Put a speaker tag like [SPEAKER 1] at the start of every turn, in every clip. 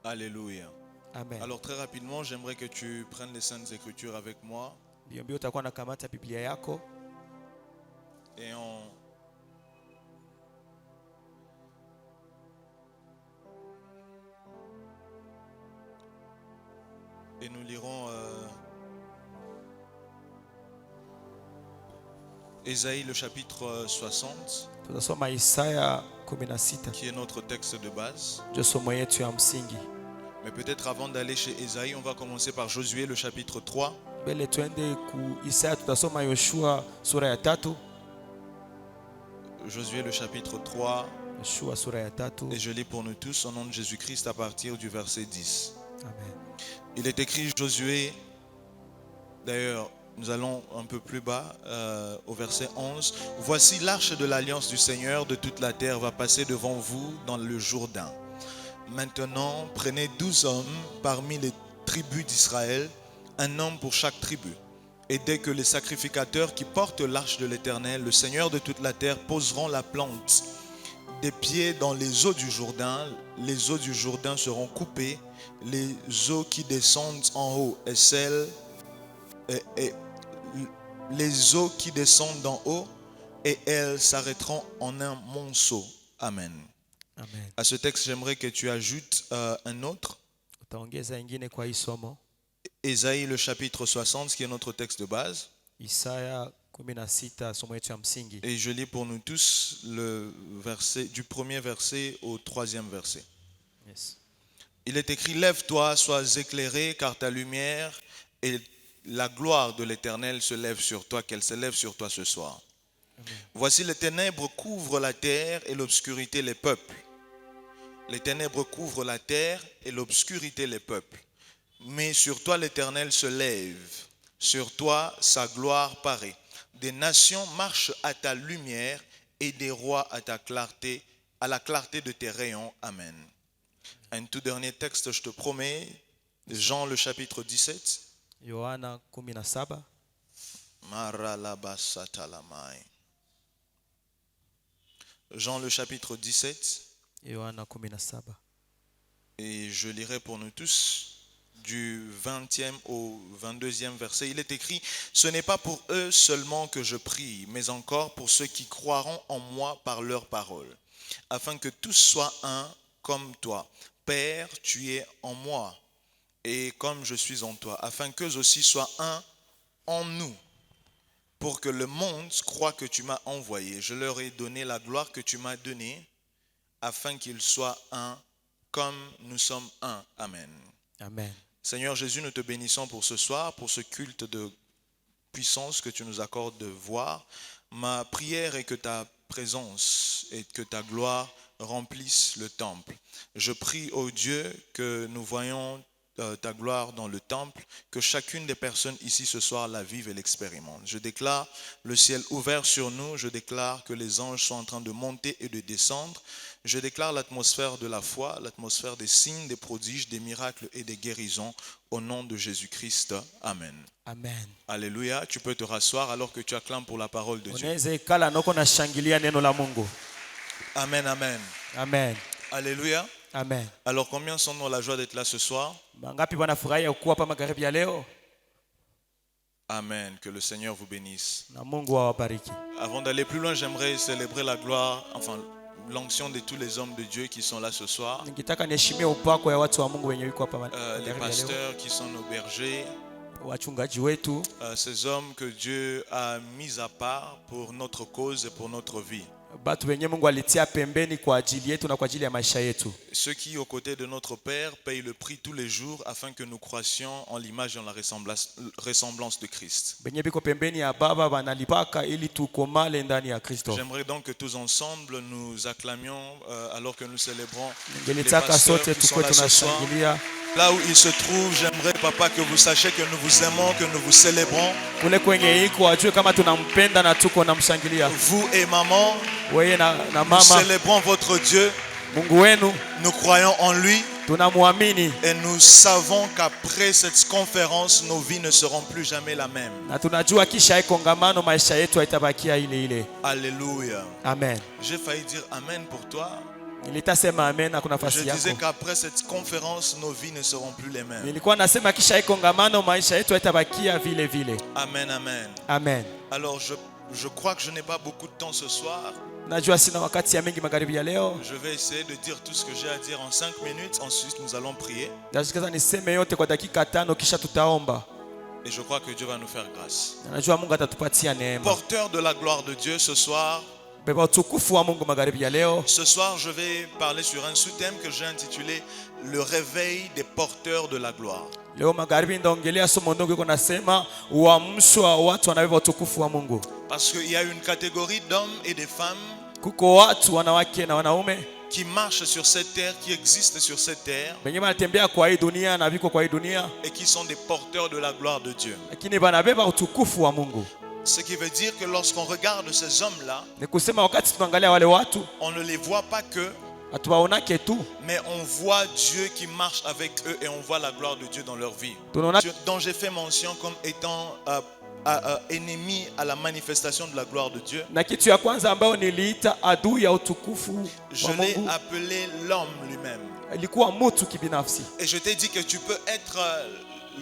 [SPEAKER 1] Alléluia.
[SPEAKER 2] Amen.
[SPEAKER 1] Alors très rapidement, j'aimerais que tu prennes les Saintes Écritures avec moi
[SPEAKER 2] Mbio utakuwa na kamata Biblia yako
[SPEAKER 1] et nous lirons Ésaïe le chapitre 60
[SPEAKER 2] tutasoma Isaya 16
[SPEAKER 1] qui est notre texte de base.
[SPEAKER 2] ndio somo yetu ya msingi.
[SPEAKER 1] Mais peut-être avant d'aller chez Ésaïe, on va commencer par Josué le chapitre 3.
[SPEAKER 2] Mbele tuende ku Isaya, tutasoma Yoshua sura ya 3.
[SPEAKER 1] Josué le chapitre 3
[SPEAKER 2] Yoshua sura ya 3.
[SPEAKER 1] et je lis pour nous tous au nom de Jésus-Christ à partir du verset 10.
[SPEAKER 2] Amen.
[SPEAKER 1] Il est écrit Josué, d'ailleurs nous allons un peu plus bas au verset 11. Voici l'arche de l'alliance du Seigneur de toute la terre va passer devant vous dans le Jourdain. Maintenant prenez 12 hommes parmi les tribus d'Israël, un homme pour chaque tribu. Et dès que les sacrificateurs qui portent l'arche de l'Éternel, le Seigneur de toute la terre, poseront la plante des pieds dans les eaux du Jourdain, les eaux du Jourdain seront coupées, les eaux qui descendent en haut et celles les eaux qui descendent d'en haut et elles s'arrêteront en un monceau. Amen.
[SPEAKER 2] Amen.
[SPEAKER 1] À ce texte, j'aimerais que tu ajoutes un autre.
[SPEAKER 2] Utaongeza ingine kwa hii somo.
[SPEAKER 1] Ésaïe le chapitre 60, qui est notre texte de base.
[SPEAKER 2] Isaya 16 somo yetu ya msingi.
[SPEAKER 1] Et je lis pour nous tous le verset, du premier verset au troisième verset.
[SPEAKER 2] Yes.
[SPEAKER 1] Il est écrit, lève-toi, sois éclairé, car ta lumière et la gloire de l'Éternel se lève sur toi, qu'elle se lève sur toi ce soir. Amen. Voici les ténèbres couvrent la terre et l'obscurité les peuples. Les ténèbres couvrent la terre et l'obscurité les peuples. Mais sur toi l'Éternel se lève, sur toi sa gloire paraît. Des nations marchent à ta lumière et des rois à ta clarté, à la clarté de tes rayons. Amen. Un tout dernier texte, je te promets, Jean le chapitre 17.
[SPEAKER 2] Yohana 17.
[SPEAKER 1] Jean le chapitre 17.
[SPEAKER 2] Yohana 17.
[SPEAKER 1] Et je lirai pour nous tous du 20e au 22e verset. Il est écrit, ce n'est pas pour eux seulement que je prie, mais encore pour ceux qui croiront en moi par leur parole, afin que tous soient un comme toi. Père, tu es en moi, et comme je suis en toi, afin qu'eux aussi soient un en nous, pour que le monde croie que tu m'as envoyé. Je leur ai donné la gloire que tu m'as donnée, afin qu'ils soient un comme nous sommes un. Amen.
[SPEAKER 2] Amen.
[SPEAKER 1] Seigneur Jésus, nous te bénissons pour ce soir, pour ce culte de puissance que tu nous accordes de voir. Ma prière est que ta présence et que ta gloire remplissent le temple. Je prie, ô Dieu, que nous voyons ta gloire dans le temple, que chacune des personnes ici ce soir la vive et l'expérimente. Je déclare le ciel ouvert sur nous, je déclare que les anges sont en train de monter et de descendre. Je déclare l'atmosphère de la foi, l'atmosphère des signes, des prodiges, des miracles et des guérisons au nom de Jésus-Christ. Amen.
[SPEAKER 2] Amen.
[SPEAKER 1] Alléluia. Tu peux te rasseoir alors que tu acclames pour la parole de Dieu. Amen, amen.
[SPEAKER 2] Amen.
[SPEAKER 1] Alléluia.
[SPEAKER 2] Amen.
[SPEAKER 1] Alors combien sont dans la joie d'être là ce soir? Amen. Que le Seigneur vous bénisse. Avant d'aller plus loin, j'aimerais célébrer la gloire, enfin l'onction de tous les hommes de Dieu qui sont là ce soir. Les pasteurs qui sont nos bergers. Ces hommes que Dieu a mis à part pour notre cause et pour notre vie. Ceux qui, aux côtés de notre Père, payent le prix tous les jours afin que nous croissions en l'image et en la ressemblance de Christ. J'aimerais donc que tous ensemble nous acclamions alors que nous célébrons les pasteurs qui sont là ce soir. Là où ils se trouvent, j'aimerais, Papa, que vous sachiez que nous vous aimons, que nous vous célébrons. Vous et maman, nous célébrons votre Dieu. Nous croyons en lui. Et nous savons qu'après cette conférence, nos vies ne seront plus jamais la même. Alléluia.
[SPEAKER 2] Amen.
[SPEAKER 1] J'ai failli dire Amen pour toi.
[SPEAKER 2] Nilitasema amen na kuna
[SPEAKER 1] Je
[SPEAKER 2] nafasi
[SPEAKER 1] disais
[SPEAKER 2] yako.
[SPEAKER 1] qu'après cette conférence, nos vies ne seront plus les mêmes.
[SPEAKER 2] Nilikuwa nasema kisha hii kongamano maisha yetu yatabakia vile vile.
[SPEAKER 1] Amen, amen.
[SPEAKER 2] Amen.
[SPEAKER 1] Alors, je crois que je n'ai pas beaucoup de temps ce soir.
[SPEAKER 2] Najua sina wakati ya mingi magharibi ya leo.
[SPEAKER 1] Je vais essayer de dire tout ce que j'ai à dire en 5 minutes. Ensuite, nous allons prier.
[SPEAKER 2] Nashikaza niseme yote kwa dakika 5 kisha tutaomba.
[SPEAKER 1] Et je crois que Dieu va nous faire grâce.
[SPEAKER 2] Najua Mungu atatupatia neema.
[SPEAKER 1] Porteur de la gloire de Dieu, ce soir,
[SPEAKER 2] Beba utukufu wa Mungu magharibi ya leo.
[SPEAKER 1] ce soir, je vais parler sur un sous-thème que j'ai intitulé Le réveil des porteurs de la gloire.
[SPEAKER 2] Leo magharibi ndaongelea somo ndogo iko nasema uamsho wa watu wanabeba utukufu wa Mungu.
[SPEAKER 1] Parce qu'il y a une catégorie d'hommes et de femmes
[SPEAKER 2] Kuko watu wanawake na wanaume
[SPEAKER 1] qui marchent sur cette terre, qui existent sur cette terre
[SPEAKER 2] wenye wanatembea kwa hii dunia na viko kwa hii dunia,
[SPEAKER 1] et qui sont des porteurs de la gloire de Dieu.
[SPEAKER 2] lakini wanabeba utukufu wa Mungu.
[SPEAKER 1] Ce qui veut dire que lorsqu'on regarde ces hommes-là,
[SPEAKER 2] Ni kusema wakati tunaangalia wale watu
[SPEAKER 1] on ne les voit pas que,
[SPEAKER 2] hatuwaonake tu,
[SPEAKER 1] mais on voit Dieu qui marche avec eux et on voit la gloire de Dieu dans leur vie.
[SPEAKER 2] tunaona
[SPEAKER 1] Dont j'ai fait mention comme étant ennemis à la manifestation de la gloire de Dieu.
[SPEAKER 2] na kitu ya kwanza ambayo niliita adui ya utukufu
[SPEAKER 1] Je
[SPEAKER 2] wa
[SPEAKER 1] l'ai
[SPEAKER 2] Mungu
[SPEAKER 1] appelé l'homme lui-même.
[SPEAKER 2] ilikuwa mtu kibinafsi.
[SPEAKER 1] Et je t'ai dit que tu peux être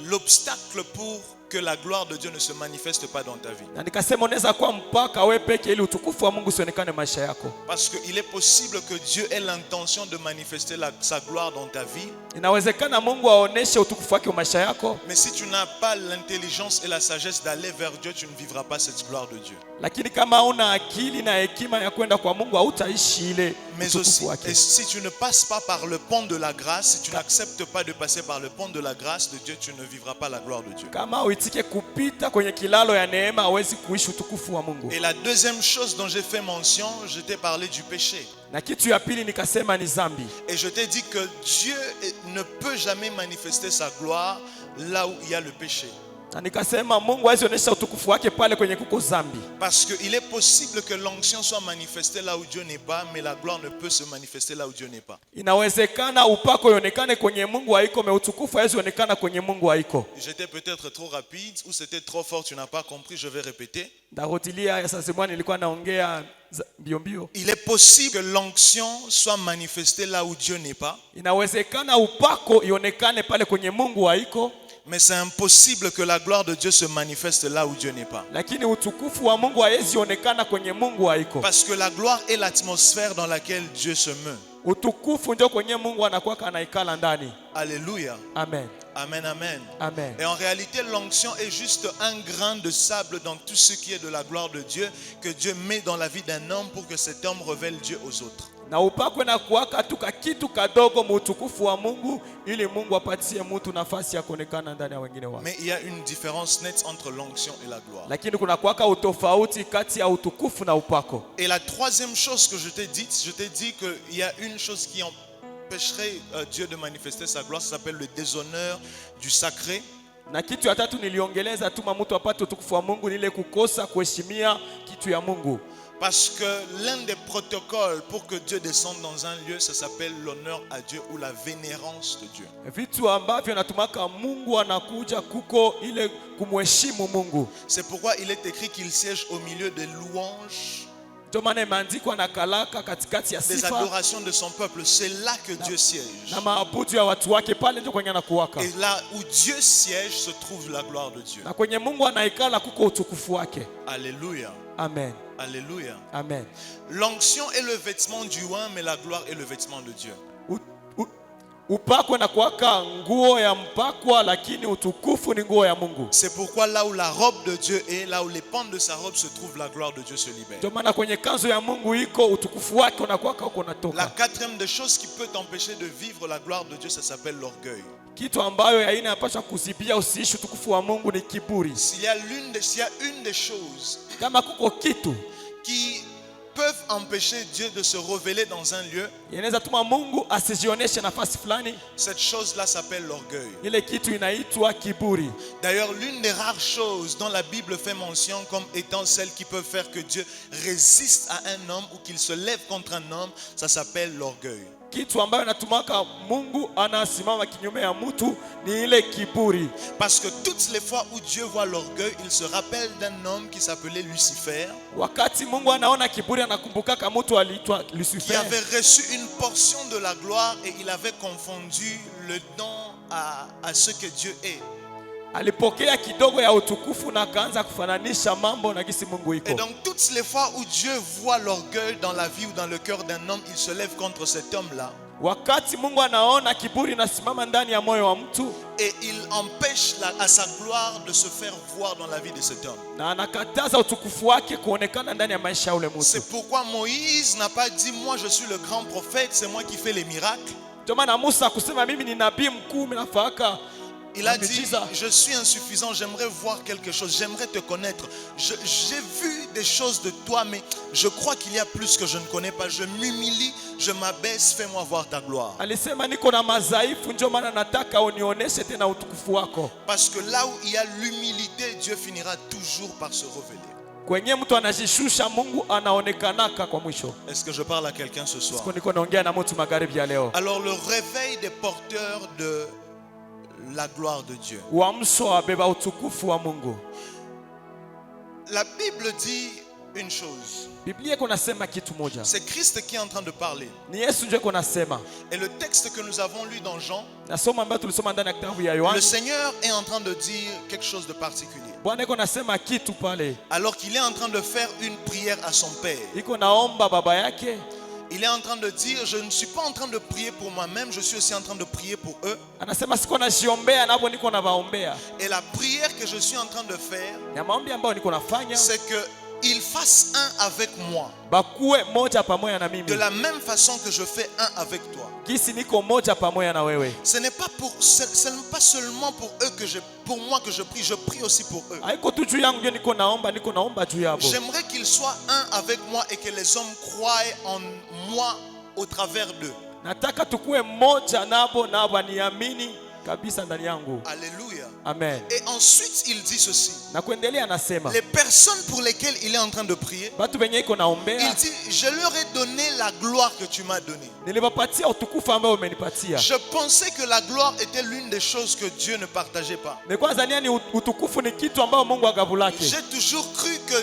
[SPEAKER 1] l'obstacle pour que la gloire de Dieu ne se manifeste pas dans ta vie.
[SPEAKER 2] Na nikasema unaweza kuwa mpaka wewe peke ili utukufu wa Mungu usionekane maisha yako.
[SPEAKER 1] Parce qu'il est possible que Dieu ait l'intention de manifester sa gloire dans ta vie.
[SPEAKER 2] Inawezekana Mungu aoneshe utukufu wake wa maisha yako,
[SPEAKER 1] Mais si tu n'as pas l'intelligence et la sagesse d'aller vers Dieu, tu ne vivras pas cette gloire de Dieu.
[SPEAKER 2] lakini kama una akili na hekima ya kwenda kwa Mungu hautaishi ile
[SPEAKER 1] Mais aussi,
[SPEAKER 2] utukufu
[SPEAKER 1] et
[SPEAKER 2] wake.
[SPEAKER 1] si tu ne passes pas par le pont de la grâce, si tu n'acceptes pas de passer par le pont de la grâce de Dieu, tu ne vivras pas la gloire de Dieu.
[SPEAKER 2] Kama uitike kupita kwenye kilalo ya neema hawezi kuishi utukufu wa Mungu.
[SPEAKER 1] Et la deuxième chose dont j'ai fait mention, je t'ai parlé du péché.
[SPEAKER 2] Na kitu ya pili nikasema ni zambi.
[SPEAKER 1] Et je t'ai dit que Dieu ne peut jamais manifester sa gloire là où il y a le péché.
[SPEAKER 2] Na nikasema Mungu hawezi onyesha utukufu wake pale kwenye kuko zambi.
[SPEAKER 1] Parce qu'il est possible que l'onction soit manifestée là où Dieu n'est pas, mais la gloire ne peut se manifester là où Dieu n'est pas.
[SPEAKER 2] Inawezekana upako ionekane kwenye Mungu haiko, na utukufu hawezi onekana kwenye Mungu haiko.
[SPEAKER 1] J'étais peut-être trop rapide ou c'était trop fort, tu n'as pas compris, je vais répéter.
[SPEAKER 2] Ndarudilia ya sasa mwani nilikuwa naongea mbio mbio.
[SPEAKER 1] Il est possible que l'onction soit manifestée là où Dieu n'est pas,
[SPEAKER 2] Inawezekana upako ionekane pale kwenye Mungu haiko,
[SPEAKER 1] mais c'est impossible que la gloire de Dieu se manifeste là où Dieu n'est pas.
[SPEAKER 2] lakini utukufu wa Mungu hawezi onekana kwenye Mungu haiko.
[SPEAKER 1] Parce que la gloire est l'atmosphère dans laquelle Dieu se meut.
[SPEAKER 2] Utukufu ndio kwenye Mungu anakuwa anaikala ndani.
[SPEAKER 1] Alléluia.
[SPEAKER 2] Amen.
[SPEAKER 1] Amen, amen.
[SPEAKER 2] Amen.
[SPEAKER 1] Et en réalité, l'onction est juste un grain de sable dans tout ce qui est de la gloire de Dieu que Dieu met dans la vie d'un homme pour que cet homme révèle Dieu aux autres.
[SPEAKER 2] Na upako na kuwaka tu kitu kadogo mutukufu wa Mungu ili Mungu apatie mtu nafasi ya kuonekana ndani ya wengine wao.
[SPEAKER 1] Mais il y a une différence nette entre l'onction et la gloire.
[SPEAKER 2] Lakini kuna kuwaka utofauti kati ya utukufu na upako.
[SPEAKER 1] Et la troisième chose que je t'ai dit qu'il y a une chose qui empêcherait Dieu de manifester sa gloire, ça s'appelle le déshonneur du sacré.
[SPEAKER 2] Na kitu ya tatu niliongeleza tuma mtu apate utukufu wa Mungu ni ile kukosa kuheshimia kitu ya Mungu.
[SPEAKER 1] Parce que l'un des protocoles pour que Dieu descende dans un lieu, ça s'appelle l'honneur à Dieu ou la vénérance de Dieu.
[SPEAKER 2] Vitu ambavyo natumaka Mungu anakuja kuko ile kumheshimu Mungu.
[SPEAKER 1] C'est pourquoi il est écrit qu'il siège au milieu des louanges,
[SPEAKER 2] Ndio maana imeandikwa na kalaka katikati ya
[SPEAKER 1] des
[SPEAKER 2] sifa
[SPEAKER 1] adorations de son peuple. C'est là que Dieu siège.
[SPEAKER 2] na maabudu ya watu wake, pale ndio kwenye anakuwaka.
[SPEAKER 1] Et là où Dieu siège se trouve la gloire de Dieu.
[SPEAKER 2] Na kwenye Mungu anaikala kuko utukufu wake.
[SPEAKER 1] Alléluia.
[SPEAKER 2] Amen.
[SPEAKER 1] Alléluia.
[SPEAKER 2] Amen.
[SPEAKER 1] L'onction est le vêtement du oint, mais la gloire est le vêtement de Dieu.
[SPEAKER 2] Upako na kuwaka nguo ya mpakwa, lakini utukufu ni nguo ya Mungu.
[SPEAKER 1] C'est pourquoi là où la robe de Dieu est, là où les pentes de sa robe se trouvent, la gloire de Dieu se libère.
[SPEAKER 2] Ndio maana kwenye kanzo ya Mungu iko utukufu wake unakuwaka huko
[SPEAKER 1] La
[SPEAKER 2] unatoka.
[SPEAKER 1] quatrième des choses qui peut t'empêcher de vivre la gloire de Dieu, ça s'appelle l'orgueil.
[SPEAKER 2] Kitu ambayo haina yapasha kuzibia usiishi utukufu wa Mungu ni kiburi.
[SPEAKER 1] S'il y a une des choses
[SPEAKER 2] Kama kuko kitu
[SPEAKER 1] qui peuvent empêcher Dieu de se révéler dans un lieu,
[SPEAKER 2] inaweza tuma Mungu asijioneshe nafasi fulani,
[SPEAKER 1] cette chose-là s'appelle l'orgueil.
[SPEAKER 2] ile kitu inaitwa kiburi.
[SPEAKER 1] D'ailleurs, l'une des rares choses dont la Bible fait mention comme étant celles qui peuvent faire que Dieu résiste à un homme ou qu'il se lève contre un homme, ça s'appelle l'orgueil.
[SPEAKER 2] kitu ambayo inatumaka Mungu anasimama kinyume ya mtu ni ile kiburi.
[SPEAKER 1] Parce que toutes les fois où Dieu voit l'orgueil, il se rappelle d'un homme qui s'appelait Lucifer,
[SPEAKER 2] Wakati Mungu anaona kiburi anakumbukaka mtu aliitwa
[SPEAKER 1] qui
[SPEAKER 2] Lucifer.
[SPEAKER 1] avait reçu une portion de la gloire et il avait confondu le don à ce que Dieu est.
[SPEAKER 2] Alipokea kidogo ya utukufu na akaanza kufananisha mambo na gisi Mungu iko.
[SPEAKER 1] Et donc toutes les fois où Dieu voit l'orgueil dans la vie ou dans le cœur d'un homme, il se lève contre cet homme-là.
[SPEAKER 2] Wakati Mungu anaona kiburi nasimama ndani ya moyo wa mtu,
[SPEAKER 1] Et il empêche à sa gloire de se faire voir dans la vie de cet homme.
[SPEAKER 2] na anakataza utukufu wake kuonekana ndani ya maisha ya ule mtu.
[SPEAKER 1] C'est pourquoi Moïse n'a pas dit moi je suis le grand prophète, c'est moi qui fais les miracles.
[SPEAKER 2] Ndio maana Musa kusema mimi ni nabii mkuu, mimi nafaka.
[SPEAKER 1] Il a dit je suis insuffisant, j'aimerais voir quelque chose, j'aimerais te connaître. J'ai vu des choses de toi, mais je crois qu'il y a plus que je ne connais pas. Je m'humilie, je m'abaisse, fais-moi voir ta gloire.
[SPEAKER 2] Alisema niko na madhaifu, ndio maana nataka unioneshe tena utukufu wako.
[SPEAKER 1] Parce que là où il y a l'humilité, Dieu finira toujours par se révéler.
[SPEAKER 2] Kwenye mtu anajishusha, Mungu anaonekanaka kwa mwisho.
[SPEAKER 1] Est-ce que je parle à quelqu'un ce soir?
[SPEAKER 2] Siko niko naongea na mtu magharibi ya leo.
[SPEAKER 1] Alors le réveil des porteurs de la gloire de Dieu.
[SPEAKER 2] Uamsho abeba utukufu wa Mungu.
[SPEAKER 1] La Bible dit une chose.
[SPEAKER 2] Biblia iko nasema kitu moja.
[SPEAKER 1] C'est Christ qui est en train de parler.
[SPEAKER 2] Ni Yesu ndio iko nasema.
[SPEAKER 1] Et le texte que nous avons lu dans Jean,
[SPEAKER 2] Nasoma ambayo tulisoma ndani ya kitabu ya Yohana.
[SPEAKER 1] le Seigneur est en train de dire quelque chose de particulier.
[SPEAKER 2] Bwana iko nasema kitu pale.
[SPEAKER 1] Alors qu'il est en train de faire une prière à son Père.
[SPEAKER 2] Iko naomba baba yake.
[SPEAKER 1] Il est en train de dire, je ne suis pas en train de prier pour moi-même, je suis aussi en train de prier pour eux.
[SPEAKER 2] Anasema siko najiombea na hapo niko na baombea.
[SPEAKER 1] Et la prière que je suis en train de faire,
[SPEAKER 2] Ya maombi ambayo niko nafanya,
[SPEAKER 1] c'est qu'ils fassent un avec moi.
[SPEAKER 2] bakuwe moja pamoja na mimi.
[SPEAKER 1] De la même façon que je fais un avec toi.
[SPEAKER 2] Gisi niko moja pamoja na wewe.
[SPEAKER 1] Ce n'est pas pas seulement pour eux pour moi que je prie aussi pour eux.
[SPEAKER 2] Haiko tu juu yangu ndio niko naomba juu yabo.
[SPEAKER 1] J'aimerais qu'ils soient un avec moi et que les hommes croient en moi au travers d'eux.
[SPEAKER 2] Nataka tukue moja nabo na waniamini kabisa ndani yangu.
[SPEAKER 1] Alléluia.
[SPEAKER 2] Amen.
[SPEAKER 1] Et ensuite il dit ceci.
[SPEAKER 2] Na kuendelea anasema,
[SPEAKER 1] Les personnes pour lesquelles il est en train de prier,
[SPEAKER 2] batu benye iko naombea,
[SPEAKER 1] il dit je leur ai donné la gloire que tu m'as donnée.
[SPEAKER 2] niliwapatia utukufu ambao umenipatia.
[SPEAKER 1] Je pensais que la gloire était l'une des choses que Dieu ne partageait pas.
[SPEAKER 2] Nilikuwa zania ni utukufu ni kitu ambao Mungu agavulake.
[SPEAKER 1] J'ai toujours cru que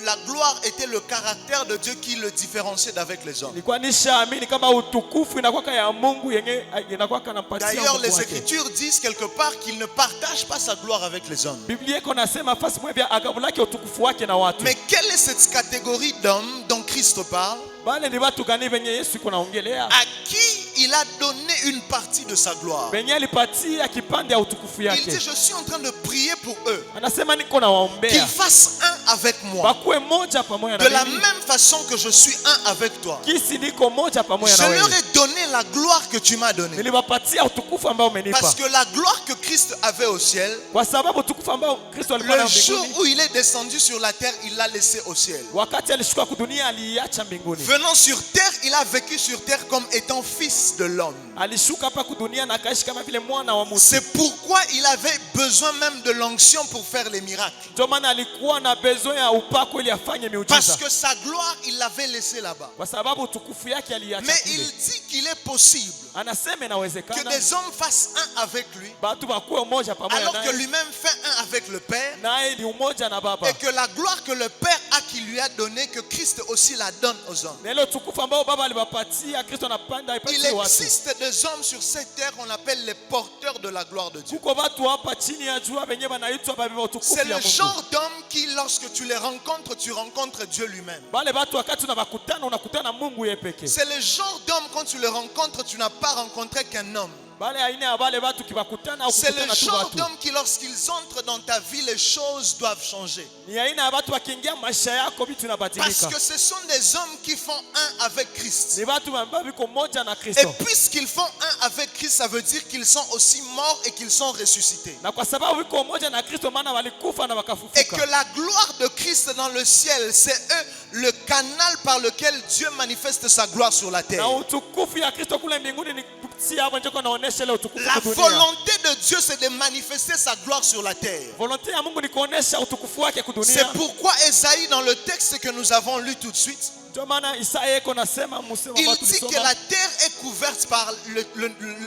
[SPEAKER 1] la gloire était le caractère de Dieu qui le différenciait d'avec les hommes.
[SPEAKER 2] Nilikuwa nishaamini kama utukufu inakuwa ya Mungu yenye inakuwa kanampatia Mungu
[SPEAKER 1] D'ailleurs, les
[SPEAKER 2] wake.
[SPEAKER 1] Écritures disent quelque part qu'il ne partage pas sa gloire avec les hommes.
[SPEAKER 2] Biblia iko nasema fasi mwe vya agavulake utukufu wake na watu.
[SPEAKER 1] Mais quelle est cette catégorie d'hommes dont Christ parle,
[SPEAKER 2] Bale ni watu gani venye Yesu iko naongelea?
[SPEAKER 1] à qui il a donné une partie de sa gloire?
[SPEAKER 2] Venye alipatia kipande ya utukufu
[SPEAKER 1] Il dit
[SPEAKER 2] yake.
[SPEAKER 1] je suis en train de prier pour eux,
[SPEAKER 2] Anasema niko na
[SPEAKER 1] qu'ils
[SPEAKER 2] waombea.
[SPEAKER 1] fassent un avec moi,
[SPEAKER 2] Bakuwe moja pamoja
[SPEAKER 1] de
[SPEAKER 2] na
[SPEAKER 1] la
[SPEAKER 2] mimi.
[SPEAKER 1] même façon que je suis un avec toi.
[SPEAKER 2] Kisi niko moja pamoja
[SPEAKER 1] Je
[SPEAKER 2] na
[SPEAKER 1] leur
[SPEAKER 2] wewe.
[SPEAKER 1] ai donné la gloire que tu m'as donnée.
[SPEAKER 2] Niliwapatia utukufu ambao umenipa.
[SPEAKER 1] Parce que la gloire que Christ avait au ciel,
[SPEAKER 2] Kwa sababu utukufu ambao Kristo alikuwa nao
[SPEAKER 1] le jour
[SPEAKER 2] mbinguni,
[SPEAKER 1] où il est descendu sur la terre, il l'a laissé au ciel.
[SPEAKER 2] wakati alishuka kudunia aliacha mbinguni.
[SPEAKER 1] Venant sur terre, il a vécu sur terre comme étant fils de l'homme.
[SPEAKER 2] Alishuka hapa kudunia na akaishi kama vile mwana wa mtu.
[SPEAKER 1] C'est pourquoi il avait besoin même de l'onction pour faire les miracles.
[SPEAKER 2] Ndio maana alikuwa na besoin ya upako ili afanye
[SPEAKER 1] Parce
[SPEAKER 2] miujiza.
[SPEAKER 1] que sa gloire, il l'avait laissée là-bas.
[SPEAKER 2] Kwa sababu utukufu yake aliacha
[SPEAKER 1] Mais
[SPEAKER 2] kule.
[SPEAKER 1] il dit qu'il est possible
[SPEAKER 2] Anasema
[SPEAKER 1] que
[SPEAKER 2] inawezekana
[SPEAKER 1] des hommes fassent un avec lui,
[SPEAKER 2] batu bakuwe umoja pamoja
[SPEAKER 1] alors que
[SPEAKER 2] naye,
[SPEAKER 1] lui-même fait un avec le Père,
[SPEAKER 2] naye ni umoja na Baba.
[SPEAKER 1] et que la gloire que le Père a qui lui a donnée, que Christ aussi la donne aux hommes.
[SPEAKER 2] Na ile utukufu ambao Baba aliwapatia Kristo anapanda
[SPEAKER 1] Il
[SPEAKER 2] aipatie watu.
[SPEAKER 1] existe des hommes sur cette terre qu'on appelle les porteurs de la gloire de Dieu.
[SPEAKER 2] Kuko watu hapa chini ya jua wenyewe wanaitwa babeba utukufu
[SPEAKER 1] C'est
[SPEAKER 2] ya
[SPEAKER 1] le
[SPEAKER 2] Mungu.
[SPEAKER 1] genre d'homme qui, lorsque tu les rencontres, tu rencontres Dieu lui-même.
[SPEAKER 2] Wale watu wakati unawakutana unakutana na Mungu yeye pekee.
[SPEAKER 1] C'est le genre d'homme, quand tu le rencontres, tu n'as pas rencontré qu'un homme.
[SPEAKER 2] Bale aina ya wale watu kiwakutana au
[SPEAKER 1] C'est le
[SPEAKER 2] kukutana tu
[SPEAKER 1] genre
[SPEAKER 2] watu.
[SPEAKER 1] d'homme qui, lorsqu'ils entrent dans ta vie, les choses doivent changer.
[SPEAKER 2] Ni aina ya watu wakiingia maisha yako vitu
[SPEAKER 1] Parce
[SPEAKER 2] vinabadilika.
[SPEAKER 1] que ce sont des hommes qui font un avec Christ.
[SPEAKER 2] Ni watu ambao wiko moja na
[SPEAKER 1] Et
[SPEAKER 2] Kristo.
[SPEAKER 1] puisqu'ils font un avec Christ, ça veut dire qu'ils sont aussi morts et qu'ils sont ressuscités.
[SPEAKER 2] Na kwa sababu wiko moja na Kristo maana walikufa na
[SPEAKER 1] Et
[SPEAKER 2] wakafufuka.
[SPEAKER 1] que la gloire de Christ dans le ciel, c'est eux le canal par lequel Dieu manifeste sa gloire sur la terre.
[SPEAKER 2] Na utukufu ya Kristo kule mbinguni ni kupitia hapo ndio kunaonesha ile utukufu
[SPEAKER 1] La
[SPEAKER 2] dunia.
[SPEAKER 1] volonté de Dieu, c'est de manifester sa gloire sur la terre.
[SPEAKER 2] Volonté ya Mungu ni kuonesha utukufu wake
[SPEAKER 1] C'est
[SPEAKER 2] kudunia.
[SPEAKER 1] pourquoi Esaïe, dans le texte que nous avons lu tout de suite,
[SPEAKER 2] Ndio maana Isaya iko nasema msemo
[SPEAKER 1] Il
[SPEAKER 2] ambao
[SPEAKER 1] dit que
[SPEAKER 2] tulisoma.
[SPEAKER 1] la terre est couverte par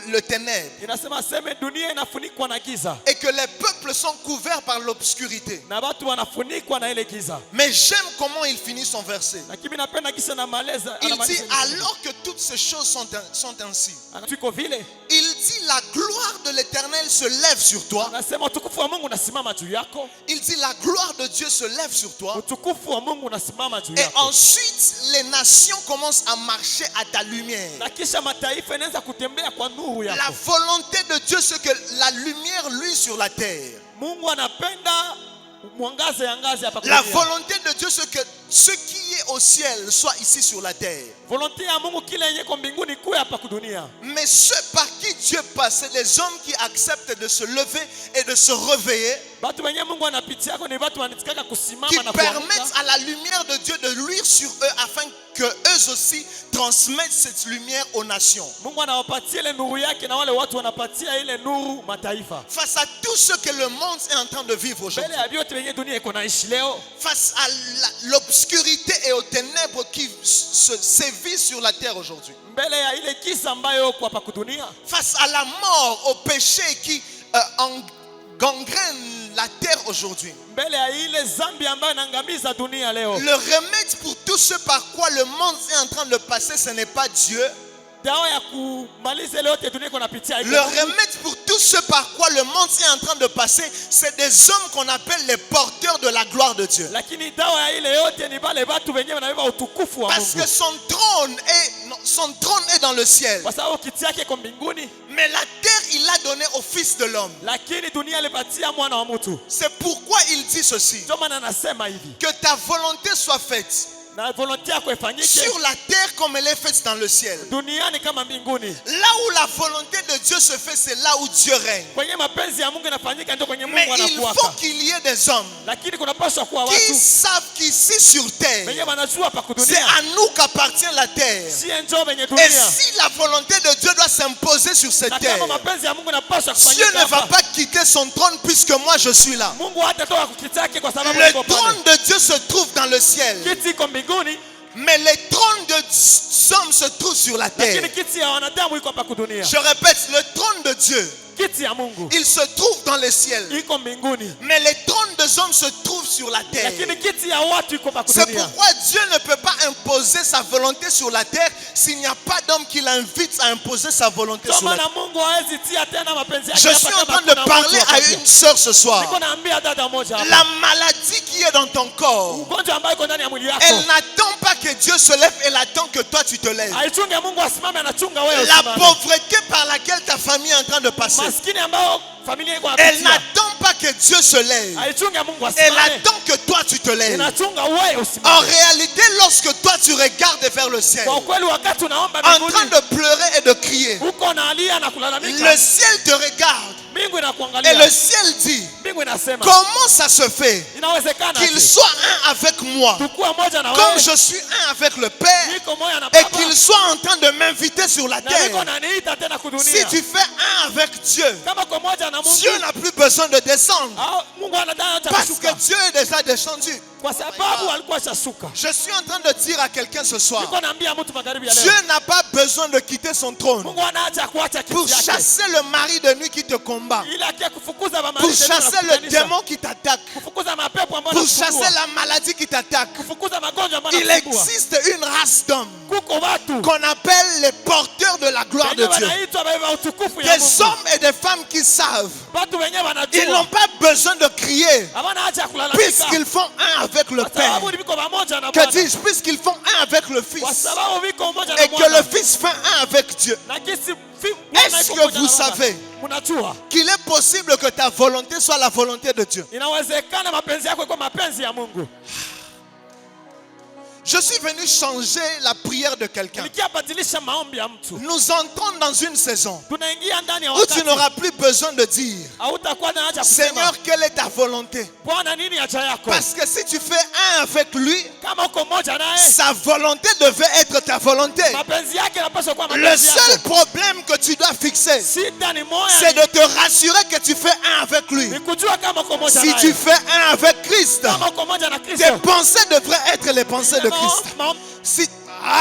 [SPEAKER 1] le ténèbre
[SPEAKER 2] Inasema sema dunia inafunikwa na giza
[SPEAKER 1] et que les peuples sont couverts par l'obscurité.
[SPEAKER 2] na watu wanafunikwa na ile giza.
[SPEAKER 1] Mais j'aime comment il finit son verset.
[SPEAKER 2] Lakini napenda kisa na maleza
[SPEAKER 1] Il dit alors que toutes ces choses sont ainsi.
[SPEAKER 2] tuko vile.
[SPEAKER 1] Il dit la gloire de l'Éternel se lève sur toi.
[SPEAKER 2] Anasema utukufu wa Mungu unasimama juu yako.
[SPEAKER 1] Il dit la gloire de Dieu se lève sur toi.
[SPEAKER 2] Utukufu wa Mungu unasimama juu
[SPEAKER 1] Et
[SPEAKER 2] yako.
[SPEAKER 1] ensuite les nations commencent à marcher à ta lumière.
[SPEAKER 2] Na kisha mataifa yanaanza kutembea kwa nuru
[SPEAKER 1] La
[SPEAKER 2] yako.
[SPEAKER 1] volonté de Dieu c'est que la lumière luise sur la terre.
[SPEAKER 2] Mungu anapenda mwangaze yangaze hapa
[SPEAKER 1] La
[SPEAKER 2] dunia.
[SPEAKER 1] volonté de Dieu c'est que ce qui est au ciel soit ici sur la terre.
[SPEAKER 2] Volonté ya Mungu kile yenye kwa mbinguni kuwe hapa kudunia.
[SPEAKER 1] Mais ceux par qui Dieu passe, c'est des hommes qui acceptent de se lever et de se réveiller,
[SPEAKER 2] Batu wenye Mungu anapitia yako ni watu wanatikaka
[SPEAKER 1] qui
[SPEAKER 2] kusimama na
[SPEAKER 1] permettent
[SPEAKER 2] kuamka.
[SPEAKER 1] à la lumière de Dieu de luire sur eux afin que eux aussi transmettent cette lumière aux nations.
[SPEAKER 2] Mungu anawapatia ile nuru yake na wale watu wanapatia ile nuru mataifa.
[SPEAKER 1] Face à tout ce que le monde est en train de vivre aujourd'hui,
[SPEAKER 2] Mbele ya vyote wenye dunia iko naishi leo,
[SPEAKER 1] face à l'obscurité et aux ténèbres qui se sévissent sur la terre aujourd'hui,
[SPEAKER 2] mbele ya ile kisa ambayo kwa hapa kudunia,
[SPEAKER 1] face à la mort, au péché qui gangrène la terre aujourd'hui,
[SPEAKER 2] mbele ya ile zambi ambayo inaangamiza dunia leo.
[SPEAKER 1] le remède pour tout ce par quoi le monde est en train de passer, ce n'est pas Dieu.
[SPEAKER 2] Dawa ya kumaliza ile yote dunia iko napitia iko
[SPEAKER 1] Le
[SPEAKER 2] Mungu.
[SPEAKER 1] remède pour tout ce par quoi le monde est en train de passer, c'est des hommes qu'on appelle les porteurs de la gloire de Dieu.
[SPEAKER 2] Lakini dawa ya ile yote ni bale watu wenyewe wanabeba utukufu wa
[SPEAKER 1] Parce
[SPEAKER 2] Mungu.
[SPEAKER 1] que son trône est dans le ciel.
[SPEAKER 2] Kwa sababu kiti yake iko mbinguni,
[SPEAKER 1] Mais la terre, il l'a donnée au Fils de l'homme.
[SPEAKER 2] lakini dunia ilipatia mwana wa mtu.
[SPEAKER 1] C'est pourquoi il dit ceci.
[SPEAKER 2] Ndio maana anasema hivi,
[SPEAKER 1] Que ta volonté soit faite
[SPEAKER 2] na volonté yako ifanyike
[SPEAKER 1] sur la terre comme elle est faite dans le ciel.
[SPEAKER 2] duniani kama mbinguni.
[SPEAKER 1] Là où la volonté de Dieu se fait, c'est là où Dieu règne.
[SPEAKER 2] Kwenye mapenzi ya Mungu inafanyika ndio kwenye
[SPEAKER 1] Mais
[SPEAKER 2] Mungu
[SPEAKER 1] il faut
[SPEAKER 2] anakuwaka.
[SPEAKER 1] qu'il y ait des hommes
[SPEAKER 2] Lakini kunapaswa kuwa
[SPEAKER 1] qui
[SPEAKER 2] watu
[SPEAKER 1] savent qu'ici sur terre,
[SPEAKER 2] wenye wanajua hapa
[SPEAKER 1] c'est
[SPEAKER 2] kudunia
[SPEAKER 1] à nous qu'appartient la terre.
[SPEAKER 2] si njo wenye
[SPEAKER 1] Et
[SPEAKER 2] dunia.
[SPEAKER 1] si la volonté de Dieu doit s'imposer sur cette
[SPEAKER 2] Na
[SPEAKER 1] terre,
[SPEAKER 2] kama mapenzi ya Mungu inapaswa
[SPEAKER 1] Dieu
[SPEAKER 2] kufanyika
[SPEAKER 1] ne va
[SPEAKER 2] hapa,
[SPEAKER 1] pas quitter son trône puisque moi je suis là.
[SPEAKER 2] Mungu hatatoka kukiti yake kwa sababu
[SPEAKER 1] Le
[SPEAKER 2] yuko pale.
[SPEAKER 1] trône de Dieu se trouve dans le ciel,
[SPEAKER 2] Kiti iko mbinguni,
[SPEAKER 1] mais les trônes de hommes se trouvent sur la terre.
[SPEAKER 2] lakini kiti ya wanadamu iko hapa kudunia.
[SPEAKER 1] Je répète, le trône de Dieu,
[SPEAKER 2] Kiti ya Mungu
[SPEAKER 1] il se trouve dans le ciel,
[SPEAKER 2] iko mbinguni,
[SPEAKER 1] mais les trônes des hommes se trouvent sur la terre.
[SPEAKER 2] lakini kiti ya watu iko hapa
[SPEAKER 1] C'est
[SPEAKER 2] kudunia.
[SPEAKER 1] pourquoi Dieu ne peut pas imposer sa volonté sur la terre s'il n'y a pas d'homme qui l'invite à imposer sa volonté
[SPEAKER 2] Ndio
[SPEAKER 1] sur la terre.
[SPEAKER 2] maana Mungu hawezi tia tena mapenzi yake
[SPEAKER 1] Je
[SPEAKER 2] hapa
[SPEAKER 1] suis en
[SPEAKER 2] kama
[SPEAKER 1] train de
[SPEAKER 2] hakuna
[SPEAKER 1] parler
[SPEAKER 2] mtu
[SPEAKER 1] à
[SPEAKER 2] hapa.
[SPEAKER 1] une sœur ce soir.
[SPEAKER 2] Niko naambia dada moja hapa,
[SPEAKER 1] La maladie qui est dans ton corps,
[SPEAKER 2] ugonjwa ambayo iko ndani ya mwili yako,
[SPEAKER 1] elle n'attend pas que Dieu se lève, elle attend que toi tu te lèves.
[SPEAKER 2] haichunge Mungu asimame, anachunga wewe
[SPEAKER 1] La
[SPEAKER 2] usimame.
[SPEAKER 1] pauvreté par laquelle ta famille est en train de passer,
[SPEAKER 2] Maskini ambao familia iko
[SPEAKER 1] elle
[SPEAKER 2] napitia,
[SPEAKER 1] n'attend pas que Dieu se lève,
[SPEAKER 2] haichunge Mungu
[SPEAKER 1] elle
[SPEAKER 2] asimame,
[SPEAKER 1] attend que toi tu te lèves.
[SPEAKER 2] inachunga wewe
[SPEAKER 1] En
[SPEAKER 2] usimame.
[SPEAKER 1] réalité, lorsque toi tu regardes vers le ciel,
[SPEAKER 2] Kwa
[SPEAKER 1] en
[SPEAKER 2] ukweli wakati unaomba
[SPEAKER 1] train
[SPEAKER 2] mbinguni,
[SPEAKER 1] de pleurer et de crier,
[SPEAKER 2] uko nalia na
[SPEAKER 1] le
[SPEAKER 2] kulalamika,
[SPEAKER 1] ciel te regarde
[SPEAKER 2] mbingu
[SPEAKER 1] et
[SPEAKER 2] inakuangalia,
[SPEAKER 1] le ciel dit,
[SPEAKER 2] mbingu inasema
[SPEAKER 1] comment ça se fait
[SPEAKER 2] inawezekana
[SPEAKER 1] qu'il
[SPEAKER 2] ati
[SPEAKER 1] soit un avec moi,
[SPEAKER 2] tukua moja na
[SPEAKER 1] comme
[SPEAKER 2] wewe,
[SPEAKER 1] je suis un avec le Père,
[SPEAKER 2] niko moja na
[SPEAKER 1] et
[SPEAKER 2] Baba,
[SPEAKER 1] qu'il soit en train de m'inviter sur la
[SPEAKER 2] na niko
[SPEAKER 1] terre.
[SPEAKER 2] naniita tena
[SPEAKER 1] Si
[SPEAKER 2] kudunia.
[SPEAKER 1] tu fais un avec Dieu,
[SPEAKER 2] Kama kwa moja na Mungu,
[SPEAKER 1] Dieu n'a plus besoin de descendre
[SPEAKER 2] Mungu anataka
[SPEAKER 1] parce que
[SPEAKER 2] kushuka
[SPEAKER 1] Dieu est déjà descendu.
[SPEAKER 2] kwa sababu alikuwa shashuka.
[SPEAKER 1] Je suis en train de dire à quelqu'un ce soir,
[SPEAKER 2] Niko naambia mtu magharibi ya
[SPEAKER 1] Dieu
[SPEAKER 2] leo,
[SPEAKER 1] n'a pas besoin de quitter son trône
[SPEAKER 2] Mungu anaacha kuacha
[SPEAKER 1] pour
[SPEAKER 2] kiti yake
[SPEAKER 1] chasser le mari de nuit qui te combat,
[SPEAKER 2] ili akie kufukuza
[SPEAKER 1] pour
[SPEAKER 2] mamali
[SPEAKER 1] chasser le démon qui t'attaque,
[SPEAKER 2] kufukuza mapepo ambayo
[SPEAKER 1] pour
[SPEAKER 2] yanakusumbua,
[SPEAKER 1] chasser la maladie qui t'attaque.
[SPEAKER 2] kufukuza magonjwa ambayo
[SPEAKER 1] Il
[SPEAKER 2] yanakusumbua.
[SPEAKER 1] existe une race d'hommes
[SPEAKER 2] Kuko watu
[SPEAKER 1] qu'on appelle les porteurs de la gloire de
[SPEAKER 2] wenyewe
[SPEAKER 1] Dieu.
[SPEAKER 2] wanaitwa baba utukufu ya
[SPEAKER 1] Des
[SPEAKER 2] Mungu.
[SPEAKER 1] hommes et des femmes qui savent.
[SPEAKER 2] Watu wenyewe
[SPEAKER 1] Ils n'ont
[SPEAKER 2] wanajua
[SPEAKER 1] pas besoin de crier
[SPEAKER 2] hawana haja ya kulalamika
[SPEAKER 1] puisqu'ils font un avec le
[SPEAKER 2] kwa
[SPEAKER 1] Père.
[SPEAKER 2] sababu viko pamoja na
[SPEAKER 1] Que
[SPEAKER 2] Bwana,
[SPEAKER 1] dis-je? Puisqu'ils font un avec le
[SPEAKER 2] kwa
[SPEAKER 1] Fils
[SPEAKER 2] sababu viko pamoja na
[SPEAKER 1] et que
[SPEAKER 2] Bwana.
[SPEAKER 1] le Fils fait un avec Dieu.
[SPEAKER 2] Na kisi
[SPEAKER 1] Est-ce que vous savez
[SPEAKER 2] mnajua
[SPEAKER 1] qu'il est possible que ta volonté soit la volonté de Dieu?
[SPEAKER 2] inawezekana mapenzi yako iko mapenzi ya Mungu.
[SPEAKER 1] Je suis venu changer la prière de quelqu'un.
[SPEAKER 2] Nikiabadilisha maombi ya mtu,
[SPEAKER 1] Nous entrons dans une saison
[SPEAKER 2] tunaingia ndani ya
[SPEAKER 1] où tu
[SPEAKER 2] wakati
[SPEAKER 1] n'auras plus besoin de dire,
[SPEAKER 2] hautakuwa na haja kusema
[SPEAKER 1] Seigneur, quelle est ta volonté?
[SPEAKER 2] Bwana nini haja yako.
[SPEAKER 1] Parce que si tu fais un avec lui,
[SPEAKER 2] kama uko mmoja naye,
[SPEAKER 1] sa volonté devait être ta volonté.
[SPEAKER 2] mapenzi yake yanapaswa kuwa
[SPEAKER 1] Le
[SPEAKER 2] mapenzi
[SPEAKER 1] seul
[SPEAKER 2] yako.
[SPEAKER 1] problème que tu dois fixer,
[SPEAKER 2] Shida ni moja,
[SPEAKER 1] c'est de te rassurer que tu fais un avec lui.
[SPEAKER 2] ni kujua kama uko mmoja
[SPEAKER 1] Si
[SPEAKER 2] naye.
[SPEAKER 1] tu fais un avec Christ,
[SPEAKER 2] Kama uko mmoja na
[SPEAKER 1] tes
[SPEAKER 2] Kristo,
[SPEAKER 1] pensées devraient être les pensées de Christ.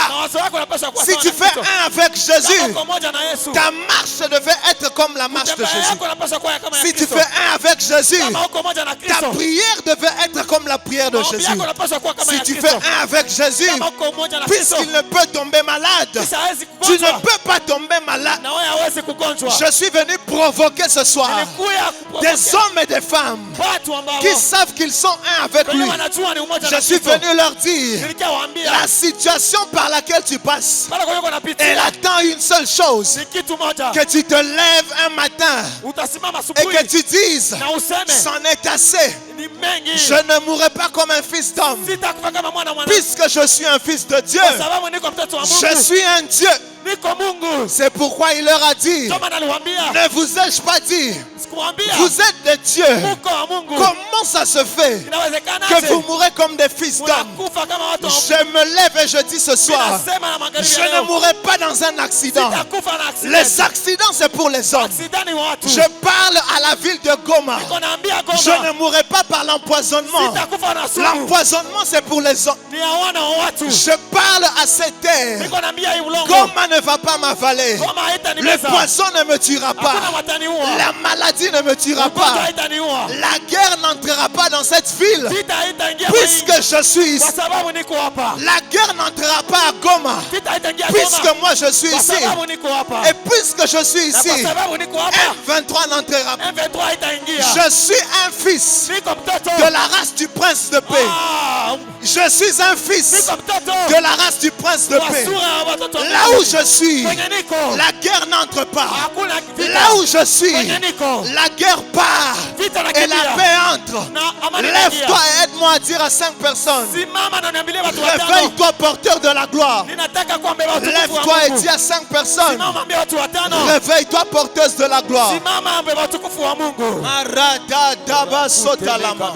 [SPEAKER 2] mawazo yako yanapaswa kuwa
[SPEAKER 1] Si
[SPEAKER 2] sawa
[SPEAKER 1] tu
[SPEAKER 2] na
[SPEAKER 1] fais
[SPEAKER 2] Kristo.
[SPEAKER 1] un avec
[SPEAKER 2] Kama
[SPEAKER 1] Jésus,
[SPEAKER 2] uko mmoja na Yesu,
[SPEAKER 1] ta marche devait être comme la marche de
[SPEAKER 2] kutembea
[SPEAKER 1] Jésus.
[SPEAKER 2] yako yanapaswa kuwa kama ya
[SPEAKER 1] Si tu
[SPEAKER 2] Kristo.
[SPEAKER 1] fais un avec Jésus,
[SPEAKER 2] Kama uko mmoja na
[SPEAKER 1] ta
[SPEAKER 2] Kristo,
[SPEAKER 1] prière devait être comme la prière de
[SPEAKER 2] maombi
[SPEAKER 1] Jésus.
[SPEAKER 2] yako yanapaswa kuwa kama
[SPEAKER 1] Si
[SPEAKER 2] ya
[SPEAKER 1] tu fais
[SPEAKER 2] Kristo.
[SPEAKER 1] un avec Jésus,
[SPEAKER 2] Kama uko mmoja na Kristo,
[SPEAKER 1] puisqu'il ne peut tomber malade,
[SPEAKER 2] kisha hawezi
[SPEAKER 1] tu ne
[SPEAKER 2] kugonjwa
[SPEAKER 1] peux pas tomber malade.
[SPEAKER 2] na wewe hawezi kugonjwa.
[SPEAKER 1] Je suis venu provoquer ce soir
[SPEAKER 2] Nilikuya
[SPEAKER 1] des
[SPEAKER 2] kupokea
[SPEAKER 1] hommes et des femmes
[SPEAKER 2] watu ambao
[SPEAKER 1] qui savent qu'ils sont un avec
[SPEAKER 2] wenye
[SPEAKER 1] lui.
[SPEAKER 2] wanajua ni umoja
[SPEAKER 1] Je
[SPEAKER 2] na
[SPEAKER 1] suis
[SPEAKER 2] Kristo.
[SPEAKER 1] venu leur dire,
[SPEAKER 2] Nilikia waambia
[SPEAKER 1] la situation par laquelle tu passes,
[SPEAKER 2] pale kwa yuko
[SPEAKER 1] elle
[SPEAKER 2] napitia
[SPEAKER 1] attend une seule chose,
[SPEAKER 2] ni kitu moja,
[SPEAKER 1] que tu te lèves un matin
[SPEAKER 2] utasimama
[SPEAKER 1] et que
[SPEAKER 2] asubuhi
[SPEAKER 1] tu dises,
[SPEAKER 2] na useme
[SPEAKER 1] c'en est assez,
[SPEAKER 2] ni mengi,
[SPEAKER 1] je ne mourrai pas comme un fils d'homme,
[SPEAKER 2] sitakufa kama mwana mwana,
[SPEAKER 1] puisque je suis un fils de Dieu,
[SPEAKER 2] kwa sababu niko mtoto wa
[SPEAKER 1] je
[SPEAKER 2] Mungu,
[SPEAKER 1] suis un Dieu.
[SPEAKER 2] niko Mungu.
[SPEAKER 1] C'est pourquoi il leur a dit,
[SPEAKER 2] Ndio maana aliwaambia,
[SPEAKER 1] ne vous ai-je pas dit,
[SPEAKER 2] sikumwambia
[SPEAKER 1] vous êtes des dieux.
[SPEAKER 2] mko wa Mungu.
[SPEAKER 1] Comment ça se fait
[SPEAKER 2] Inawezekana
[SPEAKER 1] que vous mourrez comme des fils d'hommes?
[SPEAKER 2] mnakufa kama watu wa Mungu.
[SPEAKER 1] Je me lève et je dis ce soir,
[SPEAKER 2] Ninasema na magharibi
[SPEAKER 1] je
[SPEAKER 2] ya
[SPEAKER 1] ne
[SPEAKER 2] leo,
[SPEAKER 1] mourrai pas dans un accident.
[SPEAKER 2] sitakufa na accident.
[SPEAKER 1] Les accidents, c'est pour les hommes.
[SPEAKER 2] Accident ni watu.
[SPEAKER 1] Je parle à la ville de Goma.
[SPEAKER 2] Niko naambia Goma,
[SPEAKER 1] Je ne mourrai pas par l'empoisonnement.
[SPEAKER 2] sitakufa na sumu.
[SPEAKER 1] L'empoisonnement, c'est pour les hommes.
[SPEAKER 2] Ni ya wana wa watu.
[SPEAKER 1] Je parle à cette terre.
[SPEAKER 2] Niko naambia hii ulongo.
[SPEAKER 1] Goma ne va pas m'avaler.
[SPEAKER 2] Goma
[SPEAKER 1] Le
[SPEAKER 2] haitanimeza.
[SPEAKER 1] poison ne me tuera
[SPEAKER 2] Hakuna
[SPEAKER 1] pas.
[SPEAKER 2] wataniua.
[SPEAKER 1] La maladie ne me tuera
[SPEAKER 2] Ugonjwa
[SPEAKER 1] pas.
[SPEAKER 2] haitaniua.
[SPEAKER 1] La guerre n'entrera pas dans cette ville.
[SPEAKER 2] Vita haitaingia kwa hii
[SPEAKER 1] Puisque je suis
[SPEAKER 2] kwa
[SPEAKER 1] ici.
[SPEAKER 2] sababu niko hapa.
[SPEAKER 1] La guerre n'entrera pas à Goma.
[SPEAKER 2] Vita haitaingia
[SPEAKER 1] Puisque
[SPEAKER 2] Goma
[SPEAKER 1] moi je suis
[SPEAKER 2] kwa
[SPEAKER 1] ici.
[SPEAKER 2] sababu niko hapa.
[SPEAKER 1] Et puisque je suis
[SPEAKER 2] Na kwa
[SPEAKER 1] ici,
[SPEAKER 2] sababu niko hapa,
[SPEAKER 1] M23 n'entrera pas.
[SPEAKER 2] M23 haitaingia.
[SPEAKER 1] Je suis un fils
[SPEAKER 2] Niko mtoto.
[SPEAKER 1] de la race du prince de paix.
[SPEAKER 2] Ah,
[SPEAKER 1] Je suis un fils
[SPEAKER 2] niko mtoto.
[SPEAKER 1] de la race du prince de
[SPEAKER 2] Wa
[SPEAKER 1] paix.
[SPEAKER 2] sura ya watoto wa
[SPEAKER 1] Là
[SPEAKER 2] Mungu.
[SPEAKER 1] où je suis,
[SPEAKER 2] Kwenye niko.
[SPEAKER 1] la guerre n'entre pas.
[SPEAKER 2] Hakuna vita.
[SPEAKER 1] Là où je suis,
[SPEAKER 2] Kwenye niko.
[SPEAKER 1] la guerre part
[SPEAKER 2] Vita na
[SPEAKER 1] et la
[SPEAKER 2] kimbia.
[SPEAKER 1] paix entre.
[SPEAKER 2] Na amani
[SPEAKER 1] Lève-toi
[SPEAKER 2] inaingia.
[SPEAKER 1] et aide-moi à dire à 5 personnes,
[SPEAKER 2] Simama na niambilie watu watano.
[SPEAKER 1] réveille-toi porteur de la gloire.
[SPEAKER 2] Ninataka kuambia watu wa
[SPEAKER 1] Lève-toi et
[SPEAKER 2] Mungu.
[SPEAKER 1] dis à 5 personnes,
[SPEAKER 2] Simama ambia watu watano.
[SPEAKER 1] réveille-toi porteuse de la gloire.
[SPEAKER 2] Simama ambia watukufu wa Mungu.
[SPEAKER 1] Arada daba sota lama.